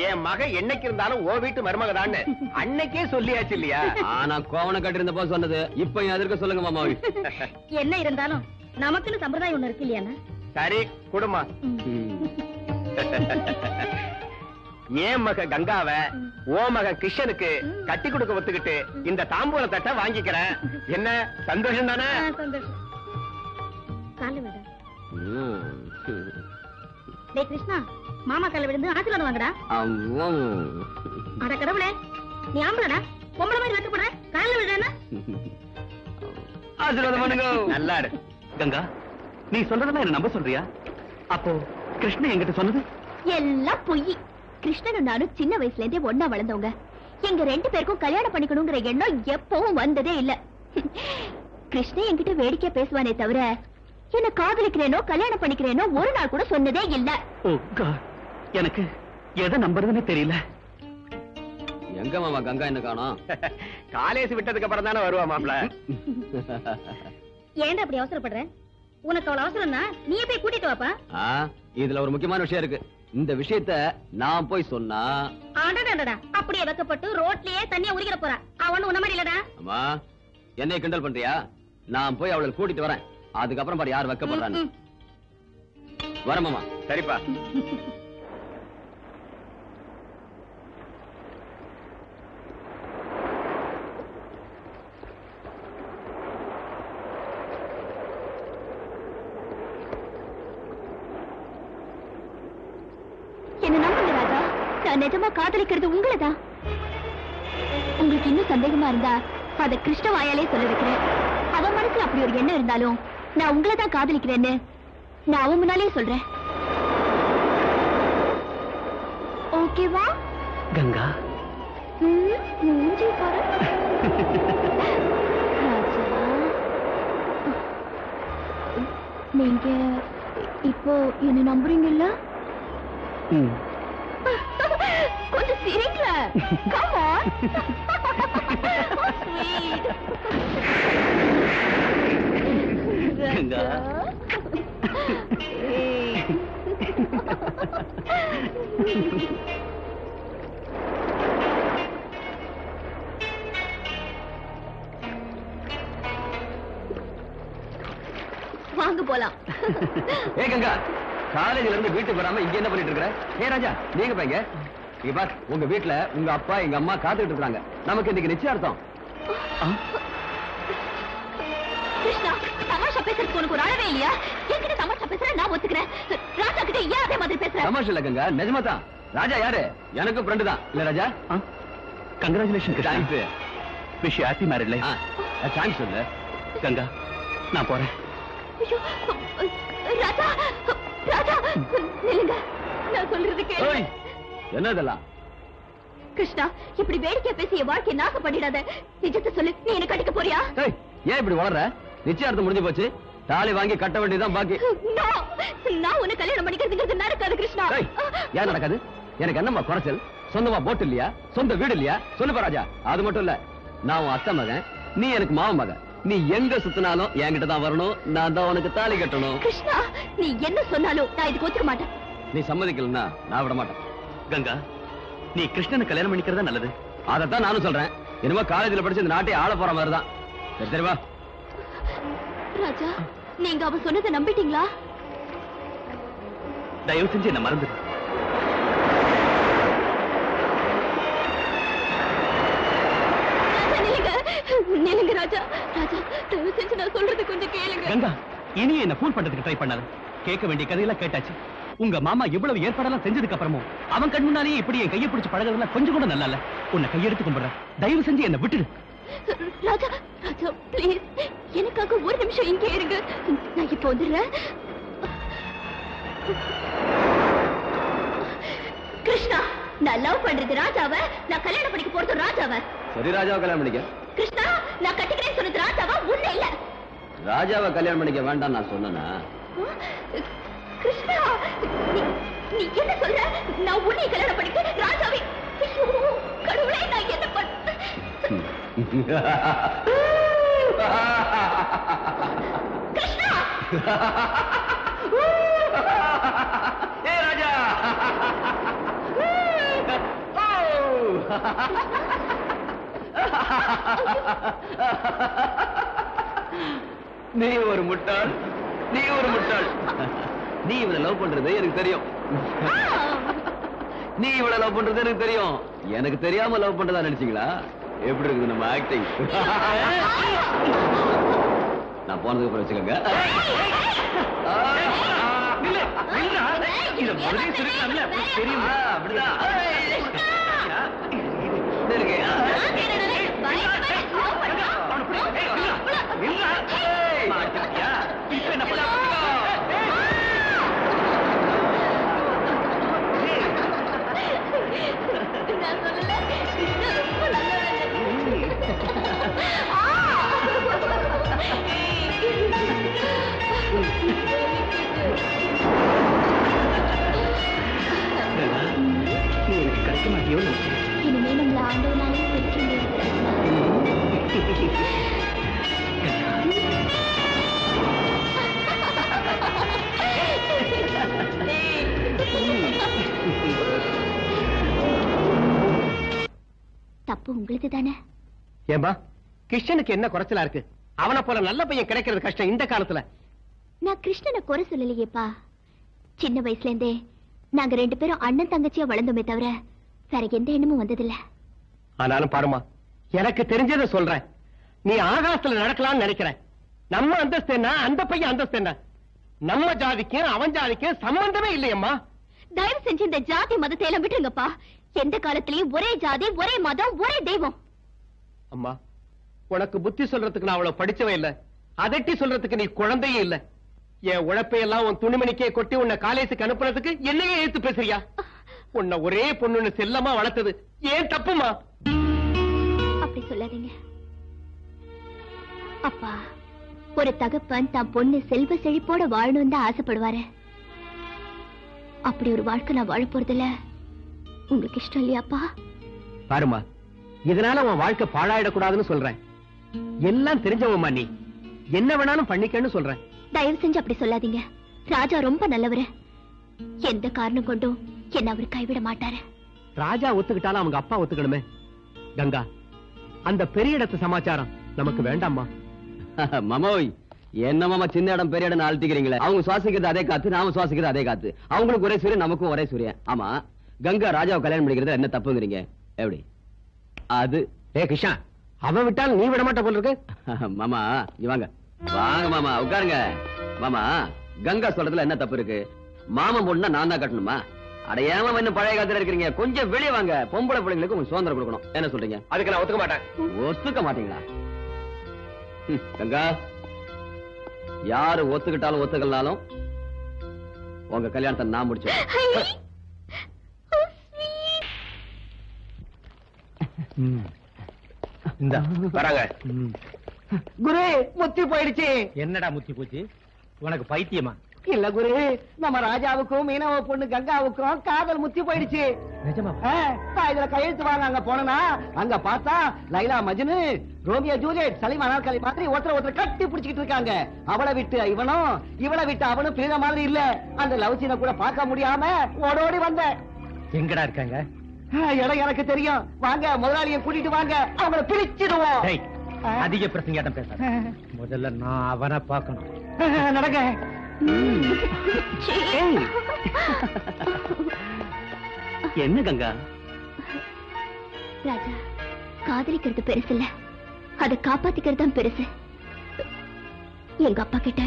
என் மக என்னைக்கு இருந்தாலும் ஓ வீட்டு மருமகதான்னு அன்னைக்கே சொல்லியாச்சு இல்லையா? ஆனா கோவண கட்டிருந்தப்போ சொன்னது இப்ப எதற்கு சொல்லுங்க மாமாவி. என்ன இருந்தாலும் நமக்குன்னு சம்பிரதாயம் ஒண்ணு இருக்கு இல்லையா? சரி குடுமா. ஏன் மக கங்காவ ஓ மக கிருஷ்ணனுக்கு கட்டி கொடுக்க ஒத்துக்கிட்டு இந்த தாம்பூல தட்டை வாங்கிக்கிறேன். என்ன சந்தோஷம் தானே? சந்தோஷம். கால விட. டேய் கிருஷ்ணா, மாமா கால விழுந்து ஆசீர்வாதம் வாங்கடா. அட கடவுளே, நீ ஆம்பளடா, பொம்பளை மாதிரி வெட்டப்படுற, கால விடுறேன்னா? ஆசீர்வாதம் பண்ணுங்க. நல்லா இரு. கங்கா, நீ சொல்றதெல்லாம் என்ன நம்ப சொல்றியா? அப்போ கிருஷ்ணன் என்கிட்ட சொன்னது எல்லாம் பொய். கிருஷ்ணனும் நானும் சின்ன வயசுல இருந்தே ஒண்ணா வளர்ந்தவங்க. எங்க 2 பேருக்கும் கல்யாணம் பண்ணிக்கணுங்கிற எண்ணம் எப்பவும் வந்ததே இல்ல. கிருஷ்ணன் என்கிட்ட வேடிக்கையா பேசுவானே தவிர என்ன காதலிக்கிறேனோ கல்யாணம் பண்ணிக்கிறேனோ ஒரு நாள் கூட சொன்னதே இல்ல. ஓ காட், எனக்கு எதை நம்புறதுன்னு தெரியல. எங்க மாமா கங்கா என்ன காணோம்? காலேஜ் விட்டதுக்கு அப்புறம் தானே வருவா மாப்ள. ஏன்டா அப்படி அவசரப்படுற? உனக்கு அவ்வளவு அவசரம்னா நீயே போய் கூட்டிட்டு வாப்பா. இதுல ஒரு முக்கியமான விஷயம் இருக்கு. இந்த விஷயத்த நான் போய் சொன்னா அடடடடா, அப்படியே வெக்கப்பட்டு ரோட்லயே தண்ணிய உரிக்கிற போறா. அவன் உன்ன மாதிரி இல்லடா. அம்மா, என்னைய கிண்டல் பண்றியா? நான் போய் அவளை கூட்டிட்டு வரேன். அதுக்கப்புறம் பாரு யார் வெக்கப்படுறான்னு. வரேன் மாமா. சரிப்பா. என்ன நம்புங்க ராஜா, நான் நிஜமா காதலிக்கிறது உங்களதான். உங்களுக்கு இன்னும் சந்தேகமா இருந்தா அத கிருஷ்ண வாயாலே சொல்ல வைக்கிறேன். அவன் மனசுல அப்படி ஒரு எண்ணம் இருந்தாலும் நான் உங்களை தான் காதலிக்கிறேன்னு நான் அவன் முன்னாலே சொல்றேன். ஓகேவா? கங்கா, மூஞ்சி பாரு. ராஜா, நீங்க இப்போ என்ன நம்புறீங்கல்ல? கொஞ்சம் சிரிக்கல. Come on. Sweet. கங்கா. வாங்க போலாம். ஏ கங்கா, காலேஜ்ல இருந்து வீட்டுக்கு வராம இங்க என்ன பண்ணிட்டு இருக்கற? ஏ ராஜா, நீங்க பையங்க இங்க பார், உங்க வீட்டுல உங்க அப்பா எங்க அம்மா காத்துக்கிட்டு இருக்காங்க. நமக்கு இன்னைக்கு நிச்சயார்த்தம். கிருஷ்ணா, தமாஷா பேசுறதுக்கு உனக்கு ஒரு அளவே இல்லையா? என்கிட்ட தமாஷா பேசுற நான் ஒத்துக்கிறேன். ராஜா கிட்ட ஏன் அதே மாதிரி பேசுற? தமாஷ் இல்ல கங்கா, நிஜமா தான். ராஜா யாரு? எனக்கு ஃப்ரெண்டு தான். இல்ல Raja? Congratulation Krishna. Thanks. Wish you happy married life. Thanks சொல்லு. கங்கா, நான் போறேன். ஐயோ, ராஜா, ராஜா, நில்லுங்க. நான் சொல்றது கேளு. ஓய், என்ன இதெல்லாம்? கிருஷ்ணா, இப்படி வேடிக்கை பேசி என் வாழ்க்கையை நாசம் பண்ணிடாத. நிஜத்தை சொல்லு, நீ என்ன கட்டிக்க போறியா? ஏய், ஏன் இப்படி வளர்ற? நிச்சயார்த்தம் முடிஞ்சு போச்சு. தாலி வாங்கி கட்ட வேண்டியதுதான் பாக்கி. No, நான் உன்னை கல்யாணம் பண்ணிக்கிறதுங்கிறது நடக்காது கிருஷ்ணா. ஏய், ஏன் நடக்காது? எனக்கு என்னம்மா குறைச்சல்? சொந்தமா போட்டு இல்லையா? சொந்த வீடு இல்லையா? சொல்லுப்பா ராஜா. அது மட்டும் இல்ல, நான் உன் அத்தை மகன், நீ எனக்கு மாமன் மகன். நீ எங்க சுத்தினாலும் என்கிட்ட தான் வரணும். நான் தான் உனக்கு தாலி கட்டணும். கிருஷ்ணா, நீ என்ன சொன்னாலும் நான் இதுக்கு ஒத்துக்க மாட்டேன். நீ சம்மதிக்கலன்னா நான் விட மாட்டேன். கங்கா, நீ கிருஷ்ணனை கல்யாணம் பண்ணிக்கிறதா நல்லது. அதைத்தான் நானும் சொல்றேன். இனிமே காலேஜ்ல படிச்சு இந்த நாட்டை ஆள போற மாதிரி தான். சரி சரிவா. ராஜா, நீங்க அவ சொன்னதை நம்பிட்டீங்களா? தயவு செஞ்சு என்ன மறந்துடு. நில்லுங்க ராஜா. ராஜா, தயவு செஞ்சு நான் சொல்றது கொஞ்சம் கேளுங்க. கங்கா, இனி என்ன ஃபோன் பண்றதுக்கு ட்ரை பண்ணாத. கேட்க வேண்டிய கதையெல்லாம் கேட்டாச்சு. உங்க மாமா இவ்வளவு ஏற்பாடெல்லாம் செஞ்சதுக்கு அப்புறமும் அவன் கண் முன்னாலேயே இப்படி என் கையை பிடிச்சு பழகிறதுலாம் கொஞ்சம் கூட நல்லா இல்ல. உன்னை கையெடுத்து கும்பிடுறேன். தயவு செஞ்சு என்ன விட்டுடு. ராஜா, ராஜா, ப்ளீஸ் எனக்காக ஒரு நிமிஷம் இங்கே இருங்க. நான் இப்போ வந்துடுறேன். கிருஷ்ணா, நான் லவ் பண்றது ராஜாவை, நான் கல்யாணம் பண்ணிக்க போறது ராஜாவை. சரி, ராஜாவை கல்யாணம் பண்ணிக்க. கிருஷ்ணா, நான் கட்டிக்கிறேன்னு சொன்னது ராஜாவா உன்னை இல்ல. ராஜாவை கல்யாணம் பண்ணிக்க வேண்டாம் நான் சொன்னேனா? கிருஷ்ணா, நீ என்ன சொல்ற? நான் உன்னை கல்யாணம் பண்ணிக்க ராஜாவை. ஐயோ கடவுளே, நான் என்ன பண்ண? கிருஷ்ணா! ஏ ராஜா! நீ ஒரு முட்டாள், நீ ஒரு முட்டாள். நீ இவனை லவ் பண்றது எனக்கு தெரியும். நீ இவ்வளவு லவ் பண்றது எனக்கு தெரியும். எனக்கு தெரியாம லவ் பண்றதா நினைச்சீங்களா? எப்படி இருக்குது நம்ம ஆக்டிங்? நான் போனதுக்கு அப்புறம் வச்சுக்கோங்க. அப்படிதான் இனிமே நம்மள ஆண்டவனாலே பிரிக்க தப்பு உங்களுக்கு தானே? ஏம்பா கிருஷ்ணனுக்கு என்ன குறைச்சலா இருக்கு? அவனை போல நல்ல பையன் கிடைக்கிறது கஷ்டம் இந்த காலத்துல. நான் கிருஷ்ணனை குறை சொல்லலையேப்பா. சின்ன வயசுல இருந்தே நாங்க 2 பேரும் அண்ணன் தங்கச்சியா வளர்ந்தோமே தவிர வேற எந்த எண்ணமும் வந்ததில்ல. ஆனாலும் பாருமா, எனக்கு தெரிஞ்சதை சொல்றேன். நீ ஆகாசத்துல நடக்கலாம்னு நினைக்கிற. நம்ம அந்தஸ்து என்ன, அந்த பையன் அந்தஸ்து என்ன? நம்ம ஜாதிக்கும் அவன் ஜாதிக்கும் சம்பந்தமே இல்லையம்மா. தயவு செஞ்சு இந்த ஜாதி மதத்தை எல்லாம் விட்டுருங்கப்பா. எந்த காலத்திலயும் ஒரே ஜாதி, ஒரே மதம், ஒரே தெய்வம். அம்மா, உனக்கு புத்தி சொல்றதுக்கு நான் அவ்வளவு படிச்சவே இல்ல. அதட்டி சொல்றதுக்கு நீ குழந்தையே இல்ல. என் உழைப்பையெல்லாம் உன் துணிமணிக்கே கொட்டி உன்னை காலேஜுக்கு அனுப்புறதுக்கு என்னையே எழுத்து பேசுறியா? உன்னை ஒரே பொண்ணுன்னு செல்லமா வளர்த்தது ஏன் தப்புமா? அப்படி சொல்லாதீங்க அப்பா. ஒரு தகப்பன் தான் பொண்ணு செல்வ செழிப்போட வாழணும் தான் ஆசைப்படுவாரு. அப்படி ஒரு வாழ்க்கை நான் வாழ போறதில்ல. உங்களுக்கு இஷ்டம் இல்லையாப்பா? பாருமா, இதனால உன் வாழ்க்கை பாழாயிடக்கூடாதுன்னு சொல்றேன். எல்லாம் தெரிஞ்சவம்மா நீ. என்ன வேணாலும் பண்ணிக்கன்னு சொல்றேன். தயவு செஞ்சு அப்படி சொல்லாதீங்க. ராஜா ரொம்ப நல்லவரு. எந்த காரணம் கொண்டும் என்ன அவர் கைவிட மாட்டாரு. ராஜா ஒத்துக்கிட்டாலும் அவங்க அப்பா ஒத்துக்கணுமே. கங்கா, அந்த பெரிய இடத்து சமாச்சாரம் நமக்கு வேண்டாமா? மாமோய், என்ன மாமா சின்ன இடம் பெரிய இடம் அழுத்திக்கிறீங்களே? அவங்க சுவாசிக்கிறது அதே காத்து, நாம சுவாசிக்கிறது அதே காத்து. அவங்களுக்கு ஒரே சூரியன், நமக்கும் ஒரே சூரியன். ஆமா, கங்கா ராஜாவை கல்யாணம் பண்ணிக்கிறது என்ன தப்புங்கிறீங்க? எப்படி அது? கிருஷ்ணா, அவன் விட்டாலும் நீ விட மாட்ட போல இருக்கு. மாமா நீ வாங்க வாங்க மாமா, உட்காருங்க. மாமா, கங்கா சொல்றதுல என்ன தப்பு இருக்கு? மாமன் பொண்ணா நான் தான் கட்டணுமா? அடையாம இன்னும் பழைய காலத்துல இருக்கிறீங்க. கொஞ்சம் வெளியே வாங்க. பொம்பளை பிள்ளைங்களுக்கு கொஞ்சம் சுதந்திரம் கொடுக்கணும். என்ன சொல்றீங்க? அதுக்கு நான் ஒத்துக்க மாட்டேன். ஒத்துக்க மாட்டீங்களா? கங்கா, யாரு ஒத்துக்கிட்டாலும் ஒத்துக்கலாலும் உங்க கல்யாணத்தை நான் முடிச்சேன். இந்த வராங்க. குரு, முத்தி போயிடுச்சு. என்னடா முத்தி போச்சு? உனக்கு பைத்தியமா? இல்ல குரு, நம்ம ராஜாவுக்கும் மீனவ பொண்ணு கங்காவுக்கும் காதல் முத்தி போயிடுச்சு. நிஜமா? நான் இதுல கையெழுத்து வாங்க அங்க போனா அங்க பார்த்தா லைலா மஜ்னு, ரோமியோ ஜூலியட், சலீம் அனார்கலி மாதிரி ஒருத்தர் கட்டி பிடிச்சிட்டு இருக்காங்க. அவளை விட்டு இவனும், இவளை விட்டு அவனும் பிரிந்த மாதிரி இல்ல. அந்த லவ் சீனை கூட பார்க்க முடியாம ஓடோடி வந்த. எங்கடா இருக்காங்க? இடம் எனக்கு தெரியும். வாங்க, முதலாளியை கூட்டிட்டு வாங்க, அவங்கள பிரிச்சிடுவோம். அதிக பிரசங்காட்டம் பேச. முதல்ல நான் அவனை பார்க்கணும். நடங்க. என்ன கங்கா? ராஜா, காதலிக்கிறது பெருசு இல்ல, அதை காப்பாத்திக்கிறது தான் பெருசு. எங்க அப்பா கிட்ட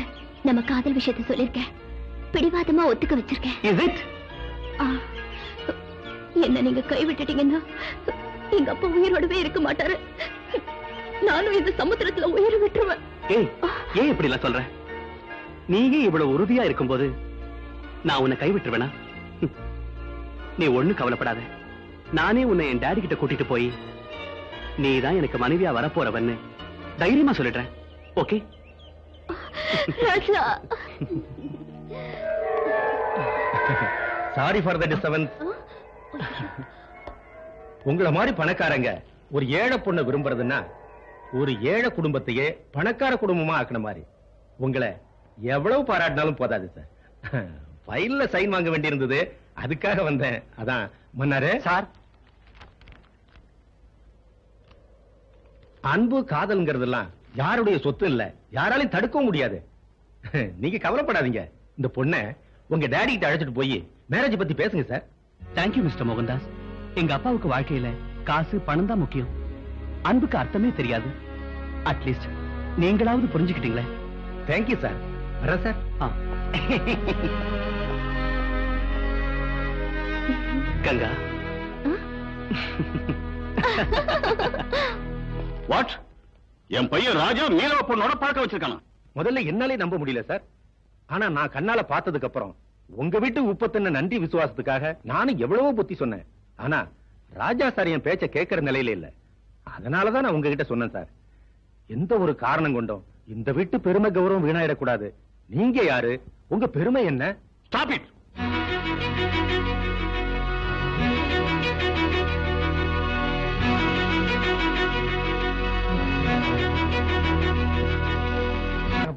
நம்ம காதல் விஷயத்தை சொல்லிருக்கேன். பிடிவாதமா ஒத்துக்க வச்சிருக்கேன். Is it? என்ன நீங்க கைவிட்டுட்டீங்கன்னா எங்க அப்பா உயிரோடவே இருக்க மாட்டாரு. நானும் இந்த சமுத்திரத்துல உயிரை விட்டுருவேன். ஏன் இப்படி எல்லாம் சொல்ற? நீயே இவ்வளவு உறுதியா இருக்கும்போது நான் உன்னை கைவிட்டுருவேனா? நீ ஒண்ணு கவலைப்படாத. நானே உன்னை என் டாடி கிட்ட கூட்டிட்டு போய் நீதான் எனக்கு மனைவியா வரப்போறவன்னு தைரியமா சொல்லிடுறேன். Okay? Raja, sorry for the disturbance. உங்களை மாதிரி பணக்காரங்க ஒரு ஏழை பொண்ணை விரும்புறதுன்னா ஒரு ஏழை குடும்பத்தையே பணக்கார குடும்பமா ஆக்கின மாதிரி. உங்களை எவ்வளவு பாராட்டினாலும் போதாது சார். ஃபைல்ல சைன் வாங்க வேண்டியிருந்தது, அதுக்காக வந்தேன். அதான் மன்னாரு சார். அன்பு காதல்ங்கிறதெல்லாம் யாருடைய சொத்து இல்ல, யாராலையும் தடுக்கவும் முடியாது. நீங்க கவலைப்படாதீங்க. இந்த பொண்ணை உங்க டாடி கிட்ட அழைச்சிட்டு போய் மேரேஜ் பத்தி பேசுங்க சார். Thank you mister Mohandas. எங்க அப்பாவுக்கு வாழ்க்கையில காசு பணம் தான் முக்கியம். அன்புக்கு அர்த்தமே தெரியாது. அட்லீஸ்ட் நீங்களாவது புரிஞ்சுக்கிட்டீங்களே. Thank you sir. வரேன் சார். கங்கா. வாட்? என் பையன் ராஜா மீனவ பொண்ணோட பழக்க வச்சிருக்கானா? முதல்ல என்னாலே நம்ப முடியல சார். ஆனா நான் கண்ணால பார்த்ததுக்கு அப்புறம் உங்க வீட்டு உப்பத்தின நன்றி விசுவாசத்துக்காக நானும் எவ்வளவோ புத்தி சொன்னேன். ஆனா ராஜா சார் என் பேச்ச கேட்கிற நிலையில இல்ல. அதனாலதான் நான் உங்ககிட்ட சொன்னேன் சார். எந்த ஒரு காரணம் கொண்டும் இந்த வீட்டு பெருமை கௌரவம் வீணாயிடக்கூடாது. நீங்க யாரு? உங்க பெருமை என்ன? Stop it.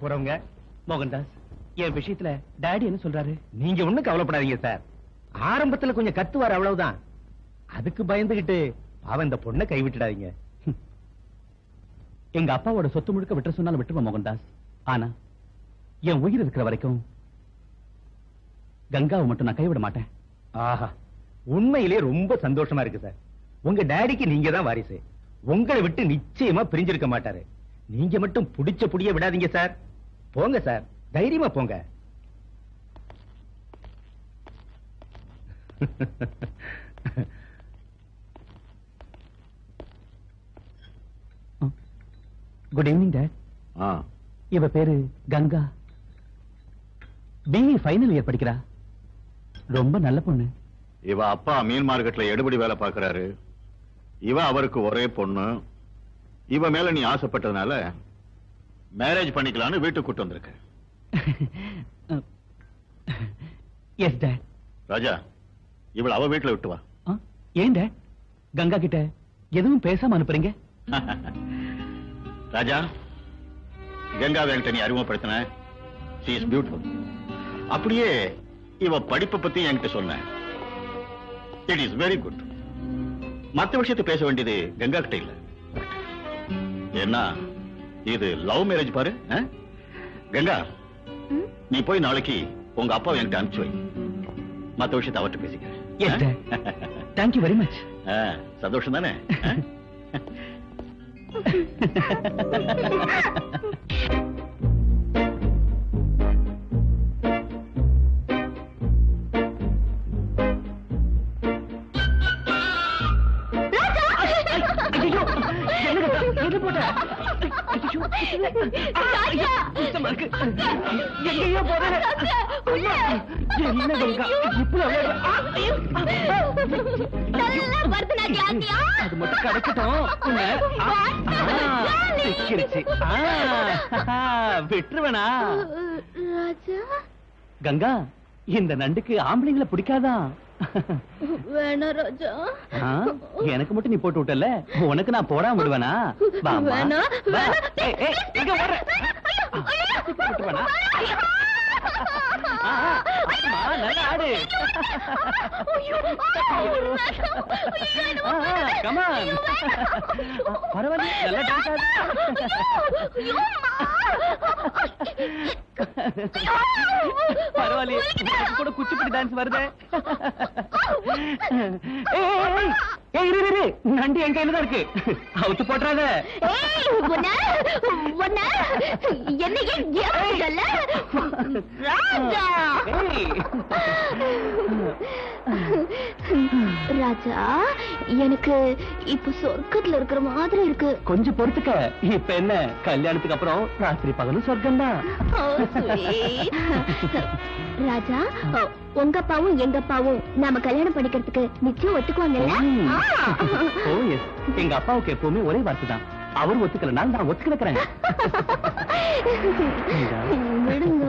போறவங்க மோகன்தாஸ், என் விஷயத்துல டாடி என்ன சொல்றாரு? நீங்க ஒண்ணும் கவலைப்படாதீங்க சார். ஆரம்பத்துல கொஞ்சம் கத்துவார், அவ்வளவுதான். அதுக்கு பயந்துகிட்டு அவன் இந்த பொண்ணை கைவிட்டுடாதீங்க. எங்க அப்பாவோட சொத்து முழுக்க விட்டுற சொன்னாலும் விட்டுருவோம் மோகன்தாஸ். ஆனா என் உயிர் இருக்கிற வரைக்கும் கங்காவை மட்டும் நான் கைவிட மாட்டேன். ஆஹா, உண்மையிலே ரொம்ப சந்தோஷமா இருக்கு சார். உங்க டாடிக்கு நீங்க தான் வாரிசு. உங்களை விட்டு நிச்சயமா பிரிஞ்சிருக்க மாட்டாரு. நீங்க மட்டும் புடிச்ச புடிய விடாதீங்க சார். போங்க சார், தைரியமா போங்க. Good evening dot. இவ பேரு கங்கா. பிஇ ஃபைனல் இயர் படிக்கிறா. ரொம்ப நல்ல பொண்ணு. இவ அப்பா மீன் மார்க்கெட்ல எடுபடி வேலை பாக்குறாரு. இவ அவருக்கு ஒரே பொண்ணு. இவ மேல நீ ஆசைப்பட்டதுனால மேரேஜ் பண்ணிக்கலாம்னு வீட்டுக்கு கூட்டு வந்திருக்க. S dot. ராஜா, இவள அவ வீட்டுல விட்டு வா. ஏன் டாட் கங்கா கிட்ட எதுவும் பேசாம அனுப்புறீங்க? ராஜா, கங்காவை என்கிட்ட நீ அறிமுகப்படுத்தின. she is beautiful. அப்படியே இவ படிப்பை பத்தி என்கிட்ட சொன்ன. it is very good. மத்த விஷயத்தை பேச வேண்டியது கங்கா கிட்ட இல்ல. என்ன இது லவ் மேரேஜ் பாரு. கங்கா, நீ போய் நாளைக்கு உங்க அப்பாவை என்கிட்ட அனுப்பிச்சு வை. மத்த விஷயத்தை அவர்கிட்ட பேசிக்க. எஸ் டாட். Thank you very much. சந்தோஷம் தானே? எங்கேயோ போற என்ன கங்கா அது மட்டும் கிடைக்கட்டும். விட்டுருவனா? கங்கா, இந்த நண்டுக்கு ஆம்பளைங்களை பிடிக்காதா? வேணா ராஜா. எனக்கு மட்டும் நீ போட்டு விட்டல, உனக்கு நான் போடாம விடுவேனா? வேணா, வேணா. விட்டுருவனா? நல்லா ஆடு. கமான், பரவாயில்ல, நல்லா டான்ஸ் ஆடு. பரவாயில்ல, கூட குச்சிப்புடி டான்ஸ் வருது. நண்டி என் கையில தான் இருக்கு, அவுத்து போட்டுறாத. ராஜா, எனக்கு இப்ப சொர்க்கத்துல இருக்கிற மாதிரி இருக்கு. கொஞ்சம் பொறுத்துக்க. இப்ப என்ன, கல்யாணத்துக்கு அப்புறம் ராத்திரி பகலும் சொர்க்கம் தான். ராஜா, உங்க அப்பாவும் எங்க அப்பாவும் நாம கல்யாணம் பண்ணிக்கிறதுக்கு நிச்சயம் ஒத்துக்குவாங்கல்ல? எங்க அப்பாவுக்கு எப்பவுமே ஒரே வார்த்தை தான், அவர் ஒத்துக்கலனால நான் ஒத்துக்கிறேன். விடுங்க.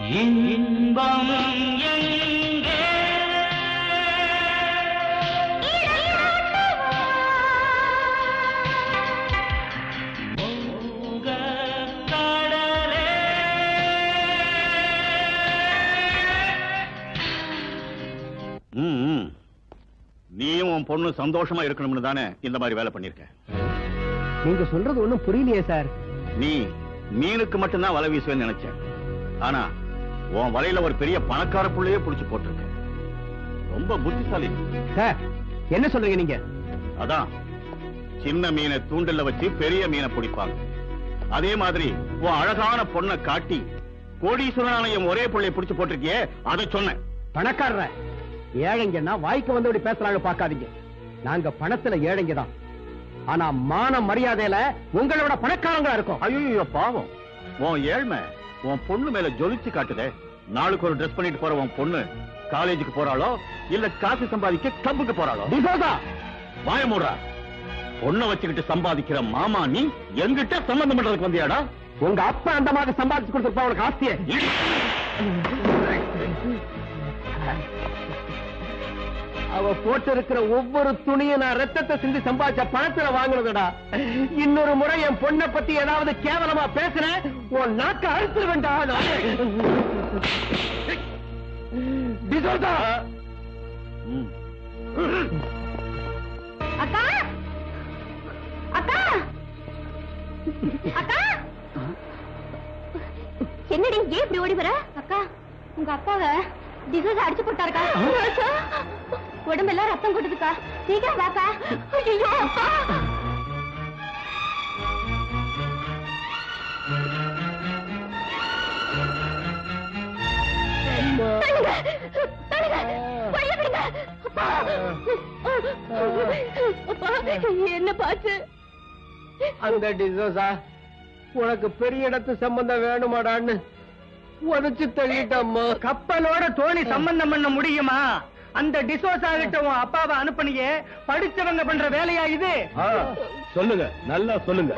இன்பம் எங்கே நீயும் உன் பொண்ணு சந்தோஷமா இருக்கணும்னு தானே இந்த மாதிரி வேலை பண்ணிருக்க. நீங்க சொல்றது ஒண்ணும் புரியலையே சார். நீ மீனுக்கு மட்டும்தான் வலை வீசுவேன்னு நினைச்சேன். ஆனா உன் வலையில ஒரு பெரிய பணக்கார புள்ளையே புடிச்சு போட்டிருக்க. ரொம்ப புத்திசாலி சார். என்ன சொல்றீங்க நீங்க? அதான் சின்ன மீனை தூண்டில வச்சு பெரிய மீனை பிடிப்பாங்க. அதே மாதிரி உன் அழகான பொண்ணை காட்டி கோடீஸ்வரனான ஒரே பிள்ளையை பிடிச்சு போட்டிருக்கியே, அதை சொன்னேன். பணக்காரர ஏழைங்கன்னா வாய்க்கு வந்து இப்படி பேசுறாங்க பாக்காதீங்க. நாங்க பணத்துல ஏழைங்க தான். ஆனா மான மரியாதையில உங்களோட பணக்காரங்களா இருக்கும். ஐயோ பாவம், உன் ஏழ்மை உன் பொண்ணு மேல ஜொலிச்சு காட்டுதே. நாளுக்கு ஒரு ட்ரெஸ் பண்ணிட்டு போற உன் பொண்ணு காலேஜுக்கு போறாளோ இல்ல காசு சம்பாதிக்க கிளப்புக்கு போறாளோ? வாய மூடுறா. பொண்ணை வச்சுக்கிட்டு சம்பாதிக்கிற மாமா நீ எங்கிட்ட சம்பந்தம் பண்றதுக்கு வந்தியாடா? உங்க அப்பா அந்த மாதிரி சம்பாதிச்சு கொடுத்துருப்பா உனக்கு ஆஸ்தியே. அவ போட்டு இருக்கிற ஒவ்வொரு துணியும் நான் ரத்தத்தை சிந்தி சம்பாதிச்ச பணத்துல வாங்குறதுடா. இன்னொரு முறை என் பொண்ணை பத்தி ஏதாவது கேவலமா பேசுறேன், உன் நாக்க அழுத்து வேண்டாம். அக்கா அக்கா அக்கா, என்னடி ஏன் இப்படி ஓடி வர? அக்கா, உங்க அக்காவை டிசோஸ் அடிச்சு போட்டாருக்கா. உடம்பெல்லாம் ரத்தம் கொட்டுதுக்கா, சீக்கிரம் வாக்கா. ஐயோ அக்கா, என்ன பாச்சு? அந்த டிசோசா உனக்கு பெரிய இடத்து சம்பந்தம் வேணுமாடான்னு உதச்சு தள்ளிட்டம்மா. கப்பலோட தோணி சம்பந்தம் பண்ண முடியுமா? அந்த டிசோசா கிட்ட உன் அப்பாவை அனுப்பினியே, படிச்சவங்க பண்ற வேலையா இது? சொல்லுங்க, நல்லா சொல்லுங்க.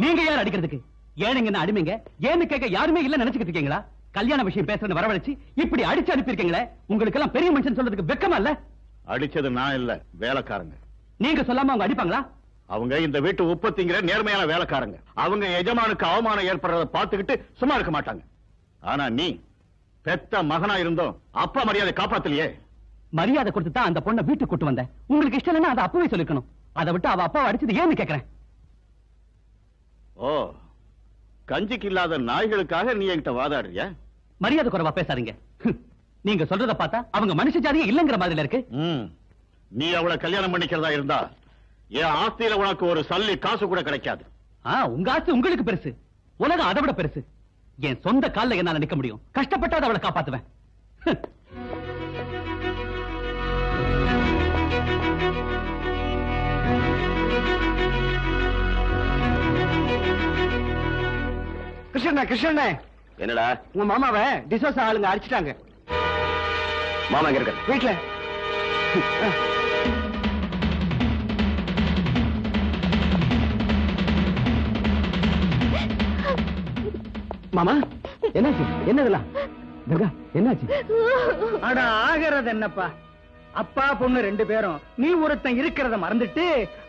நீங்க யார் அடிக்கிறதுக்கு? ஏழைங்கன்னு அடிமைங்க ஏன்னு கேட்க யாருமே இல்ல நினைச்சுக்கிட்டு இருக்கீங்களா? கல்யாண விஷயம் பேசுறது வரவழைச்சு இப்படி அடிச்சு அனுப்பியிருக்கீங்களே, உங்களுக்கு எல்லாம் பெரிய மனுஷன் சொல்றதுக்கு வெக்கமா இல்ல? அடிச்சது நான் இல்ல, வேலைக்காரங்க. நீங்க சொல்லாம அவங்க அடிப்பாங்களா? அவங்க இந்த வீட்டு உற்பத்திங்கிற நேர்மையான வேலைக்காரங்க. அவங்க எஜமானுக்கு அவமானம் ஏற்படுறத பார்த்துக்கிட்டு சும்மா இருக்க மாட்டாங்க. ஆனா நீ பெத்த மகனா இருந்தோம் அப்பா மரியாதை காப்பாத்தலையே. மரியாதை கொடுத்து தான் அந்த பொண்ணை வீட்டுக்கு கூட்டு வந்தேன். உங்களுக்கு இஷ்டம் இல்லைன்னா அதை அப்பவே சொல்லிக்கணும். அதை விட்டு அவ அப்பாவை அடிச்சது ஏன்னு கேக்குறேன். ஓ, கஞ்சிக்கு இல்லாத நாய்களுக்காக நீ என்கிட்ட வாதாடுறியா? மரியாதை குறைவா பேசாதீங்க. நீங்க சொல்றத பார்த்தா அவங்க மனுஷ ஜாதியே இல்லங்கிற மாதிரி இருக்கு. நீ அவளை கல்யாணம் பண்ணிக்கிறதா இருந்தா என் ஆஸ்தியில உனக்கு ஒரு சல்லி காசு கூட கிடைக்காது. உங்க ஆஸ்தி உங்களுக்கு பெருசு, உலகம் அதை விட பெருசு. என் சொந்த கால்ல என்னால நிக்க முடியும். கஷ்டப்பட்டாத அவளை காப்பாத்துவேன். கிருஷ்ணா, கிருஷ்ணா, என்னடா? உங்க மாமாவை டிசோசா ஆளுங்க அடிச்சிட்டாங்க. மாமா எங்க இருக்க? வீட்டுல. மாமா என்னாச்சு? என்னதெல்லாம் கங்கா என்னாச்சு? அட ஆகிறது என்னப்பா, அப்பா பொண்ணு ரெண்டு பேரும் நீ ஒருத்தன் இருக்கிறத மறந்துட்டு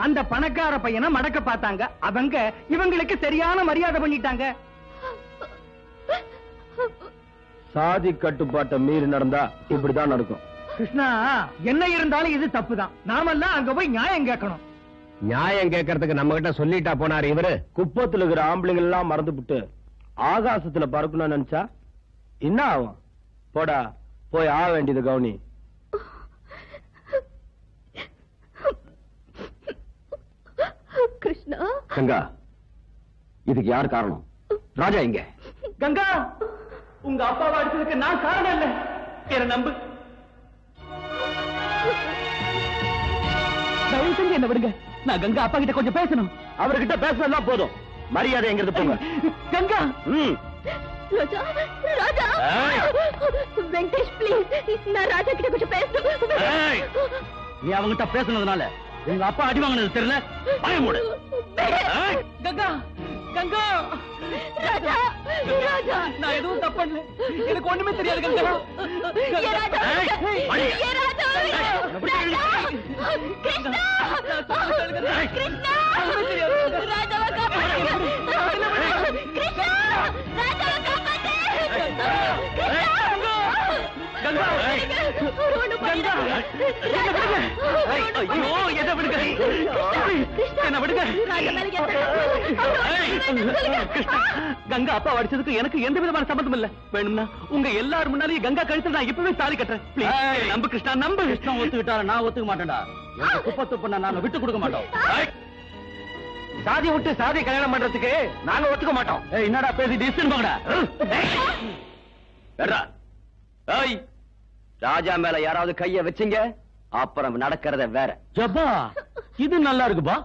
அந்த பணக்கார பையனை மடக்க பார்த்தாங்க. அவங்க இவங்களுக்கு சரியான மரியாதை பண்ணிட்டாங்க. சாதி கட்டுப்பாட்டை மீறி நடந்தா இப்படிதான் நடக்கும். கிருஷ்ணா, என்ன இருந்தாலும் இது தப்புதான். நாமெல்லாம் அங்க போய் நியாயம் கேட்கணும். நியாயம் கேட்கறதுக்கு நம்ம கிட்ட சொல்லிட்டா போனாரு இவரு. குப்பத்துல இருக்கிற ஆம்பளைங்க எல்லாம் மறந்துபிட்டு ஆகாசத்துல பறக்கணும்னு நினைச்சா என்ன ஆகும்? போடா, போய் ஆக வேண்டியது கவுனி. கிருஷ்ணா, கங்கா, இதுக்கு யார் காரணம்? ராஜா இங்க. கங்கா, உங்க அப்பாவை அடிச்சதுக்கு நான் காரணம் இல்ல, என்ன நம்பு. தயவு செஞ்சு என்ன விடுங்க. நான் கங்கா அப்பா கிட்ட கொஞ்சம் பேசணும். அவர்கிட்ட பேசலாம் போதும், மரியாதைங்கிறது போங்க. கங்கா, ராஜா, ராஜா, வெங்கடேஷ் ப்ளீஸ், நான் ராஜா கிட்ட கொஞ்சம் பேசணும். நீ அவங்கிட்ட பேசுனதுனால உங்க அப்பா அடி வாங்கினது தெரியல. பயமுடு. கங்கா, கங்கா ராஜா ராஜா நான் எதுவும் தப்பு பண்ணல எனக்கு ஒண்ணுமே தெரியாது கங்கா ஏ ராஜா ஏ ராஜா ராஜா கிருஷ்ணா கிருஷ்ணா ராஜாவை காப்பாத்து கிருஷ்ணா ராஜாவை காப்பாத்து கங்கா கங்கா ஐயோ என்ன விடுங்க என்ன விடுங்க கங்கா அப்பா அடிச்சதுக்கு எனக்கு எந்த விதமான சம்பந்தம் இல்ல வேணும்னா உங்க எல்லாரும் முன்னாலேயே கங்கா கழுத்துல நான் இப்பவே தாலி கட்டுறேன் Please, நம்பு கிருஷ்ணா நம்பு கிருஷ்ணா ஒத்துக்கிட்டாரு நான் ஒத்துக்க மாட்டேன்டா குப்பத்து பண்ண நாங்க விட்டு கொடுக்க மாட்டோம் சாதி விட்டு சாதி கல்யாணம் பண்றதுக்கு நாங்க ஒத்துக்க மாட்டோம். என்னடா பேசி டிஸ்டன் போங்கடா ஏய் ராஜா மேல யாராவது கைய வச்சீங்க அப்புறம் நடக்கிறத வேற. ஜப்பா இது நல்லா இருக்குப்பா.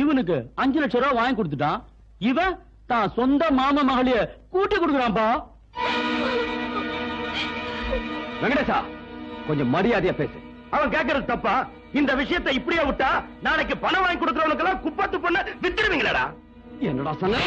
இவனுக்கு 5 லட்சம் ரூபாய் வாங்கி கொடுத்துட்டான். இவன் தான் சொந்த மாமா மகளைய கூட்டி கொடுக்குறான்பா. வெங்கடேசா கொஞ்சம் மரியாதையா பேசு. அவன் கேட்கறது தப்பா? இந்த விஷயத்தை இப்படியே விட்டா நாளைக்கு பணம் வாங்கி கொடுக்கறவனுக்கு எல்லாம் குப்பத்து பண்ண வித்துடுவீங்களா? என்னடா சொன்ன?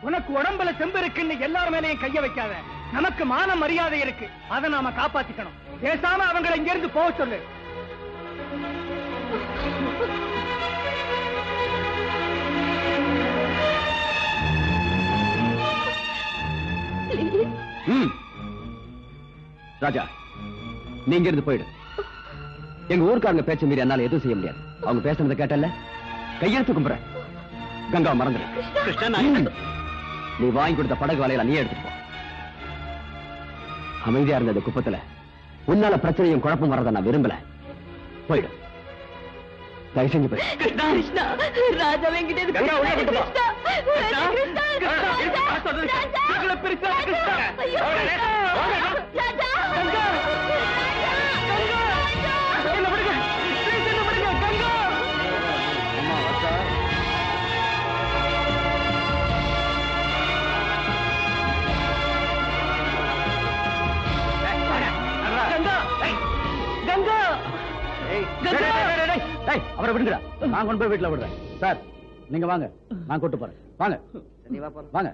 உனக்கு உடம்புல செம்பு இருக்குன்னு எல்லார் மேலையும் கைய வைக்காத. நமக்கு மான மரியாதை இருக்கு, அதை நாம காப்பாத்திக்கணும். பேசாம அவங்களை இங்க இருந்து போக சொல்லு. ராஜா நீங்க இருந்து போயிடு. எங்க ஊருக்காரங்க பேச்ச மீறி என்னால எதுவும் செய்ய முடியாது. அவங்க பேசுறத கேட்டல கையெழுத்து கும்புற. கங்கா மறந்துடு. நீ வாங்கி கொடுத்த படகு வலையில நீ எடுத்துட்டு போ. அமைதியா இருந்த குப்பத்துல உன்னால பிரச்சனையும் குழப்பம் வர்றத நான் விரும்பல. போயிடு, தயவு செஞ்சு போயிடு. கிருஷ்ணா ராஜா வெங்கடேஷ் அவரை விடுங்கடா. நான் கொண்டு போய் வீட்டுல விடுறேன். சார் நீங்க வாங்க, நான் கூட்டு போறேன். வாங்க வாங்க.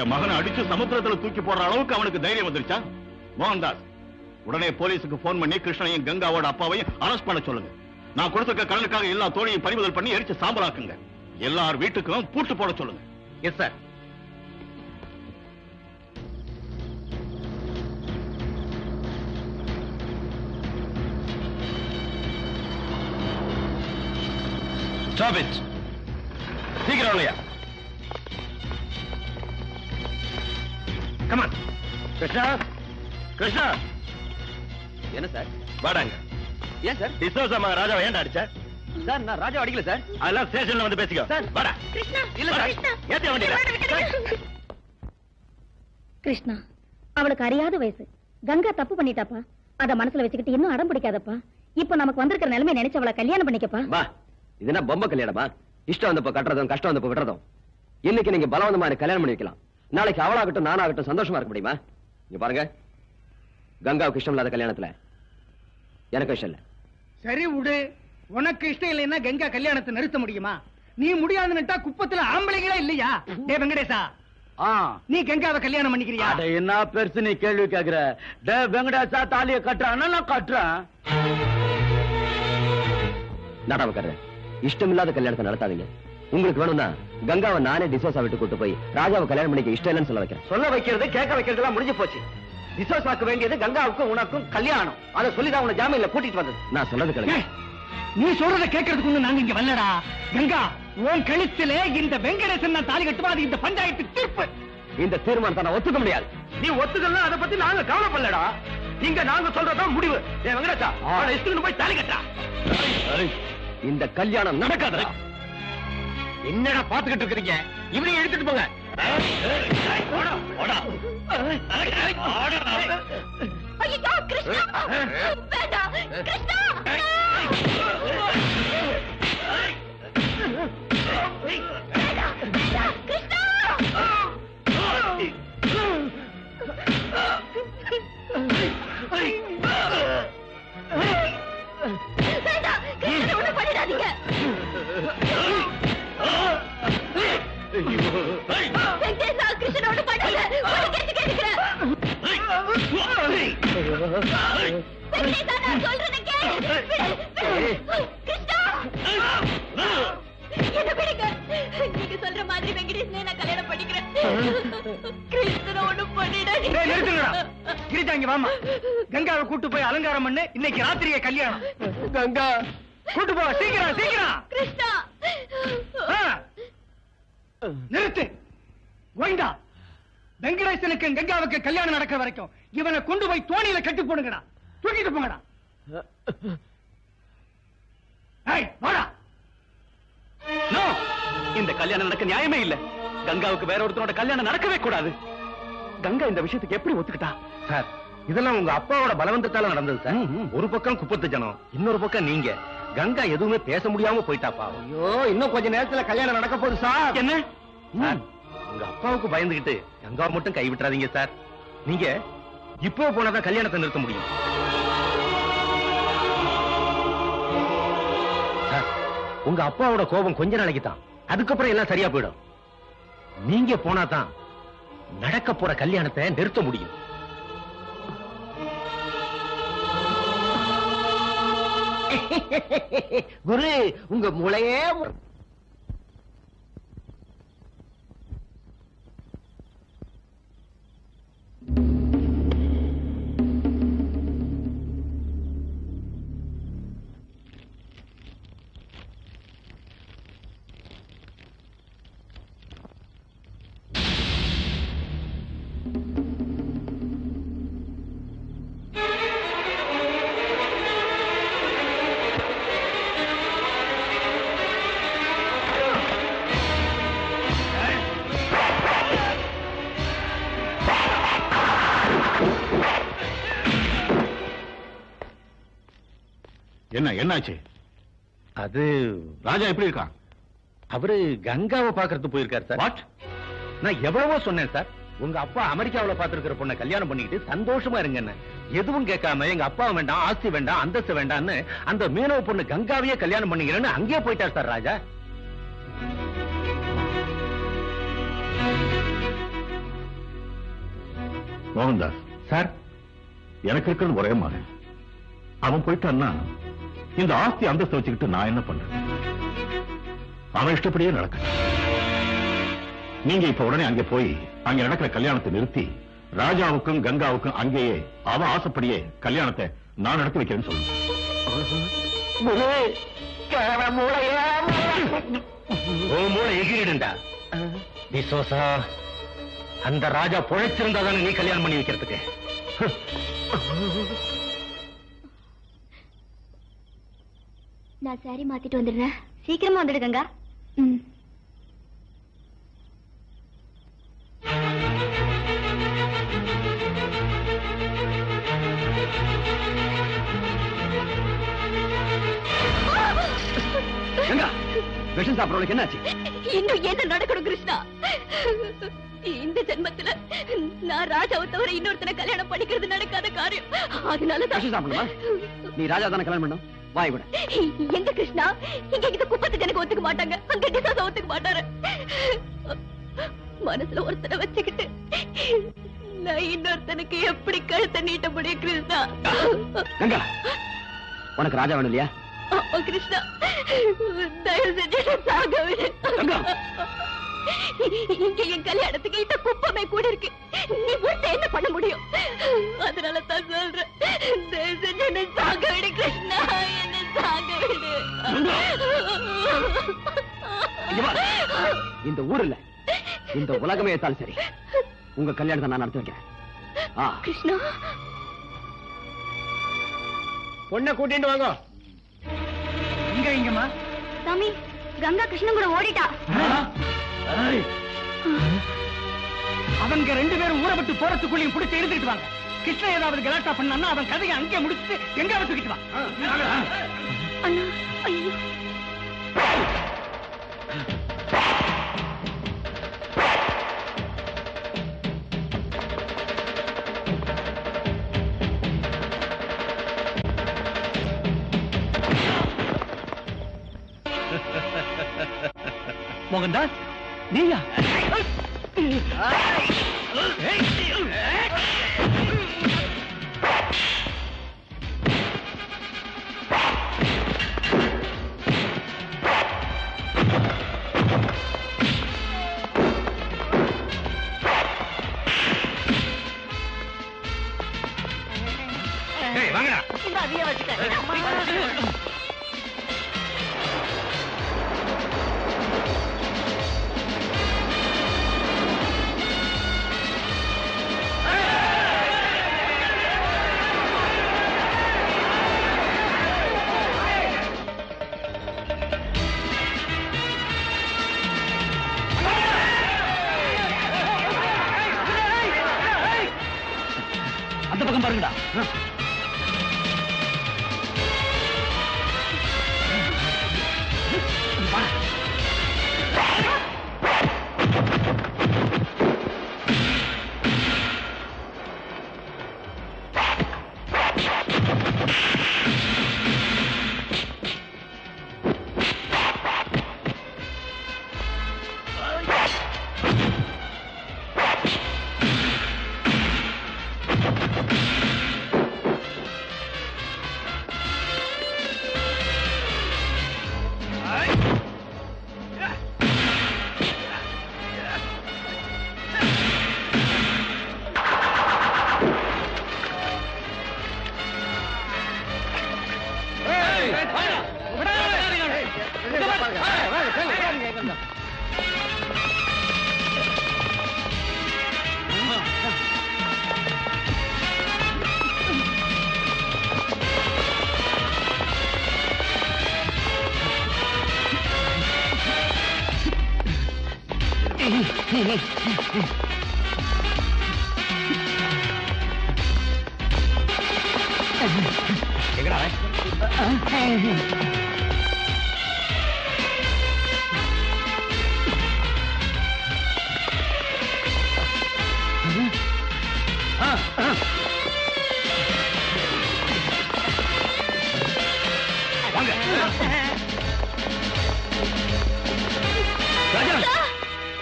என் மகனை அடிச்சு சமுத்திரத்துல தூக்கி போடுற அளவுக்கு அவனுக்கு தைரியம் வந்துருச்சா? மோகன்தாஸ், உடனே போலீஸுக்கு போன் பண்ணி கிருஷ்ணனையும் கங்காவோட அப்பாவையும் அரெஸ்ட் பண்ண சொல்லுங்க. நான் கொடுத்துருக்க கடனுக்காக எல்லா தோழியும் பறிமுதல் பண்ணி எரிச்சு சாம்பலாக்குங்க. எல்லார் வீட்டுக்கும் பூட்டு போட சொல்லுங்க. Yes sir. Stop it. சீக்கிரம் இல்லையா? Come on. கிருஷ்ணா, கிருஷ்ணா, என்ன சார்? வாடாங்க. ஏன் சார்? டிஸ்டர்ஸ் அம்மா ராஜாவை ஏன்டா அடிச்ச? சார் நான் ராஜா அடிக்கல சார். அதெல்லாம் ஸ்டேஷன்ல வந்து பேசிக்கோ. சார் வாடா. இல்ல சார். ஏத்தி வண்டியில. கிருஷ்ணா அவளுக்கு அறியாத வயசு. கங்கா தப்பு பண்ணிட்டாப்பா. அத மனசுல வச்சுக்கிட்டு இன்னும் அடம் பிடிக்காதப்பா. இப்ப நமக்கு வந்திருக்கிற நிலைமை நினைச்சு அவளை கல்யாணம் பண்ணிக்கப்பா. வா, இது என்ன பொம்மை கல்யாணமா? இஷ்டம் வந்தப்ப கட்டுறதும் கஷ்டம் வந்தப்ப விடுறதும். இன்னைக்கு நீங்க பலவந்தமா எனக்கு கல்யாணம் பண்ணி வைக்கலாம். நாளைக்கு அவளாகட்டும் நானாகட்டும் சந்தோஷமா இருக்க முடியுமா? இங்க பாருங்க, கங்காவுக்கு இஷ்டம் இல்லாத கல்யாணத்துல எனக்கு இஷ்டம் இல்ல. சரி விடு. உனக்கு இஷ்டம் இல்லைன்னா கங்கா கல்யாணத்தை நிறுத்த முடியுமா? நீ முடியாதுன்னுட்டா குப்பத்துல ஆம்பளைங்களே இல்லையா? டே வெங்கடேசா, நீ கங்காவை கல்யாணம் பண்ணிக்கிறியா? என்ன பெருசு நீ கேள்வி கேக்குற? டே வெங்கடேசா தாலிய கட்டுறான், நான் கட்டுறேன். நாடாவக்காரர், இஷ்டமில்லாத கல்யாணத்தை நடத்தாதீங்க. உங்களுக்கு வேணும்னா கங்காவை நானே டிசோசா விட்டு கூட்டு போய் ராஜாவை கல்யாணம் பண்ணிக்க இஷ்டம் இல்லைன்னு சொல்ல வைக்கிறேன். சொல்ல வைக்கிறது கேட்க வைக்கிறது எல்லாம் முடிஞ்சு போச்சு. டிசோசாக்கு வேண்டியது கங்காவுக்கும் உனக்கும் கல்யாணம். அதை சொல்லிதான் உன்னை ஜாமீன்ல கூட்டிட்டு வந்தது. நான் சொன்னது ஏய், கிடையாது. நீ சொல்றத கேட்கறதுக்கு நாங்க இங்க வரலடா. கங்கா, உன் கழுத்திலே இந்த வெங்கடேசன் நான் தாலி கட்டுமா, அது இந்த பஞ்சாயத்து தீர்ப்பு. இந்த தீர்மானத்தை நான் ஒத்துக்க முடியாது. நீ ஒத்துக்கலாம், அதை பத்தி நாங்க கவலைப்படலடா. இங்க நாங்க சொல்றதான் முடிவு. ஏ வெங்கடேசா, அவனை இஷ்டத்துக்கு போய் தாலி கட்டா. இந்த கல்யாணம் நடக்காதடா. என்னடா பாத்துக்கிட்டு இருக்கீங்க? இவனையும் எடுத்துட்டு போங்க. ஐயோ கிருஷ்ணா, வேண்டாம் கிருஷ்ணா. ஒண்ணு பண்ணிடாதீங்க. வெங்கடேசா, கிருஷ்ணன் ஒண்ணு பண்ணல. கேட்டுக்கிறேன். வெங்கடேசா, நான் சொல்றதை கேளு. கிருஷ்ணா, என்ன விடுங்க. நீங்க சொல்ற மாதிரி வெங்கடேசனை நான் கல்யாணம் பண்ணிக்கிறேன். கிருஷ்ணன் ஒண்ணு பண்ணிடாதீங்க. நிறுத்துங்கடா. கிரிஜா, இங்க வாமா. கங்காவை கூட்டு போய் அலங்காரம் பண்ணு. இன்னைக்கு ராத்திரியே கல்யாணம். கங்கா கூட்டு போ, சீக்கிரம் சீக்கிரம். கிருஷ்ணா, நிறுத்து. கோவிந்தா, வெங்கடேசனுக்கு கங்காவுக்கு கல்யாணம் நடக்கிற வரைக்கும் இவனை கொண்டு போய் தோணியில கட்டி போடுங்கடா. தூக்கிட்டு போங்கடா. ஏய், வாடா. நோ, இந்த கல்யாணம் நடக்க நியாயமே இல்ல. கங்காவுக்கு வேற ஒருத்தனோட கல்யாணம் நடக்கவே கூடாது. கங்கா இந்த விஷயத்துக்கு எப்படி ஒத்துக்கிட்டா? சார், இதெல்லாம் உங்க அப்பாவோட பலவந்தத்தால நடந்தது சார். ஒரு பக்கம் குப்பத்து ஜனம், இன்னொரு பக்கம் நீங்க. கங்கா எதுவுமே பேச முடியாம போயிட்டாப்பா. ஐயோ, இன்னும் கொஞ்ச நேரத்துல கல்யாணம் நடக்க போகுது சார். என்ன சார், உங்க அப்பாவுக்கு பயந்துகிட்டு கங்காவை மட்டும் கைவிட்டுறாதீங்க சார். நீங்க இப்போ போனாதான் கல்யாணத்தை நிறுத்த முடியும். சார், உங்க அப்பாவோட கோபம் கொஞ்ச நாளைக்கு தான், அதுக்கப்புறம் எல்லாம் சரியா போயிடும். நீங்க போனாதான் நடக்க போற கல்யாணத்தை நிறுத்த முடியும். குரு, உங்க மூளையே என்னாச்சு? அது ராஜா எப்படி இருக்கான்? அவரு கங்காவை பாக்குறது போயிருக்காரு சார். வாட்? நான் எவ்வளவோ சொன்னேன் சார். உங்க அப்பா அமெரிக்காவுல பாத்துருக்கிற பொண்ணை கல்யாணம் பண்ணிக்கிட்டு சந்தோஷமா இருங்கன்னு. எதுவும் கேட்காம எங்க அப்பா வேண்டாம், ஆஸ்தி வேண்டாம், அந்தஸ்து வேண்டாம்னு அந்த மீனவ பொண்ணு கங்காவையே கல்யாணம் பண்ணிக்கிறேன்னு அங்கேயே போயிட்டார் சார் ராஜா. மோகன்தாஸ் சார், எனக்கு இருக்கிறது ஒரே மாதிரி. அவன் போயிட்டான்னா இந்த ஆஸ்தி அந்தஸ்து வச்சுக்கிட்டு நான் என்ன பண்றேன்? அவன் இஷ்டப்படியே நடக்க. நீங்க இப்ப உடனே அங்கே போய் அங்க நடக்கிற கல்யாணத்தை நிறுத்தி ராஜாவுக்கும் கங்காவுக்கும் அங்கேயே அவன் ஆசைப்படியே கல்யாணத்தை நான் நடத்தி வைக்கிறேன்னு சொல்லுங்க. மூளை எகிரிடுண்டா. விசோசா, அந்த ராஜா பொழைச்சிருந்தா தானே நீ கல்யாணம் பண்ணி வைக்கிறதுக்கு. நான் சாரி மாத்திட்டு வந்துடுறேன். சீக்கிரமா வந்துடு கங்கா. ம். கங்கா, விஷம் சாப்பிடுறவளுக்கு என்னாச்சு? இன்னும் என்ன நடக்கணும் கிருஷ்ணா? இந்த ஜென்மத்துல நான் ராஜாவை தவிர இன்னொருத்தனை கல்யாணம் பண்ணிக்கிறது நடக்காத காரியம். அதனாலதான் விஷம் சாப்பிடணுமா? நீ ராஜா தானே கல்யாணம் பண்ணணும். வாய் கூட. எங்க கிருஷ்ணா, இங்க இந்த குப்பத்துக்கு எனக்கு ஒத்துக்க மாட்டாங்க, அங்க டிசாசா ஒத்துக்க மாட்டாரு. மனசுல ஒருத்தனை வச்சுக்கிட்டு நான் இன்னொருத்தனுக்கு எப்படி கழுத்தை நீட்ட முடியும் கிருஷ்ணா? கங்கா, உனக்கு ராஜா வேணும் இல்லையா? ஆமா கிருஷ்ணா, தயவு செஞ்சு சாக விடு. இங்க என் கல்யாணத்துக்கு இந்த குப்பமே கூட இருக்கு, நீ விட்டு என்ன பண்ண முடியும்? அதனால தான் சொல்றேன், தயவு செஞ்சு என்ன சாக விடு கிருஷ்ணா, என்ன சாக விடு. இந்த ஊர் இல்ல, இந்த உலகமே ஏத்தாலும் சரி, உங்க கல்யாணத்தை நான் நடத்தி வைக்கிறேன். கிருஷ்ணா, பொண்ணை கூட்டிட்டு வாங்க. இங்கம்மா சாமி, கங்கா கிருஷ்ணன் கூட ஓடிட்டா. அவங்க 2 பேரும் ஊரை விட்டு போறதுக்குள்ளேயும் பிடிச்சி எழுதிட்டு வாங்க. கிருஷ்ணன் ஏதாவது கலாட்டா பண்ணான்னா அவன் கதையை அங்கே முடிச்சுட்டு எங்க தூக்கிட்டு வா. அண்ணா, ஐயோ. மோகன்தாஸ், நீயா? வாங்கடா. இந்த அதையே வச்சுக்க. அந்த பக்கம் பாருங்கடா.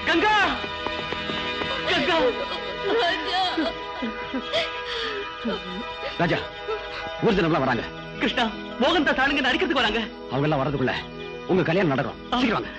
கங்கா, கங்கா. ராஜா, ஊர் ஜனம்லாம் வராங்க. கிருஷ்ணா, மோகன்தாஸ் ஆளுங்க அடிக்கிறதுக்கு வராங்க. அவங்க எல்லாம் வரதுக்குள்ள உங்க கல்யாணம் நடக்கும். சீக்கிரம் வாங்க.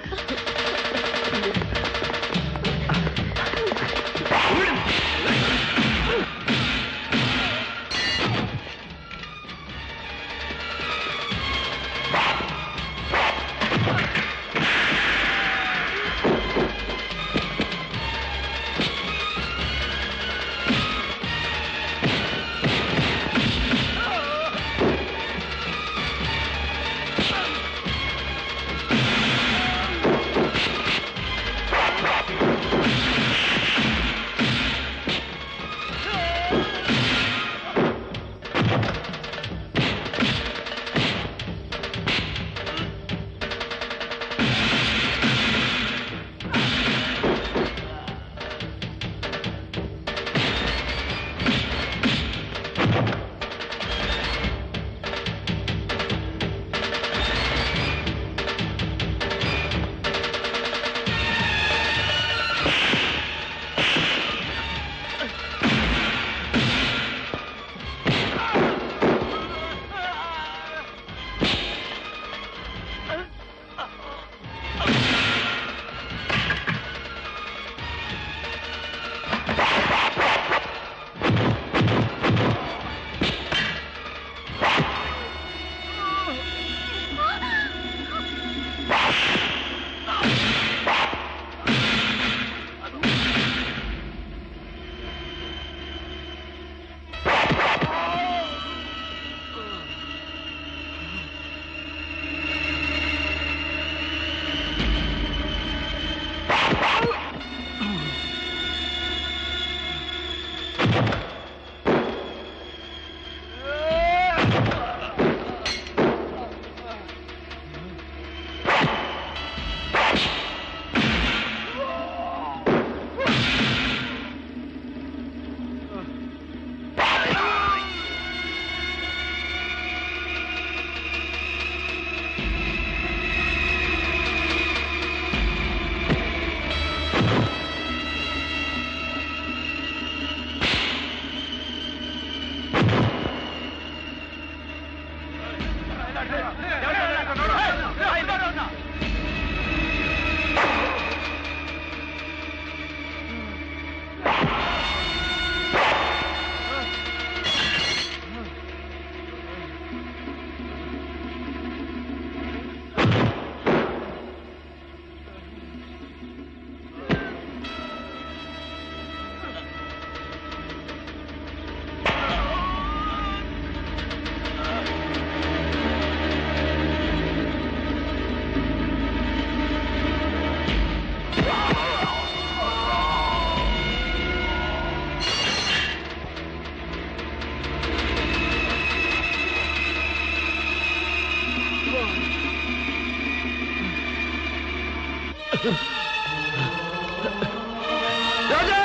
ராஜா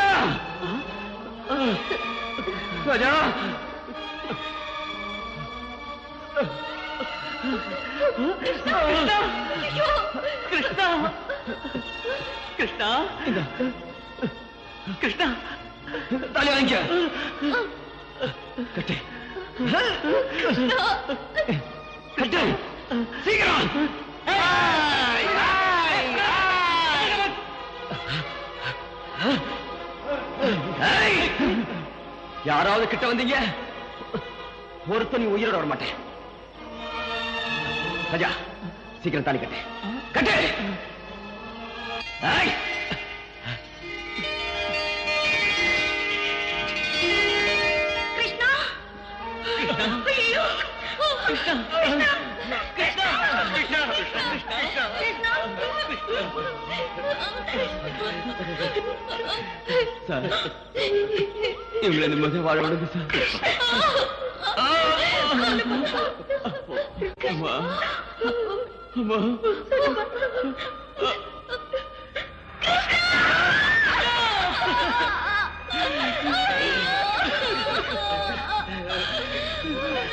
ராஜா கிருஷ்ணா கிருஷ்ணா கிருஷ்ணா தாலி வாங்கிக்க கட்டு கட்டு சீக்கிரம் யாராவது கிட்ட வந்தீங்க ஒருத்தன் உயிரோட வர மாட்டேன் ராஜா சீக்கிரம் தாலி கட்டு கட்டு கிருஷ்ணா ஐயோ கிருஷ்ணா கிருஷ்ணா கிருஷ்ணா கிருஷ்ணா சார் இவங்களை நிம்மதியா வாழ விடுங்க சார் அம்மா அம்மா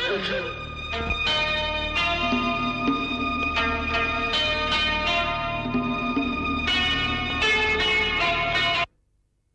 கிருஷ்ணா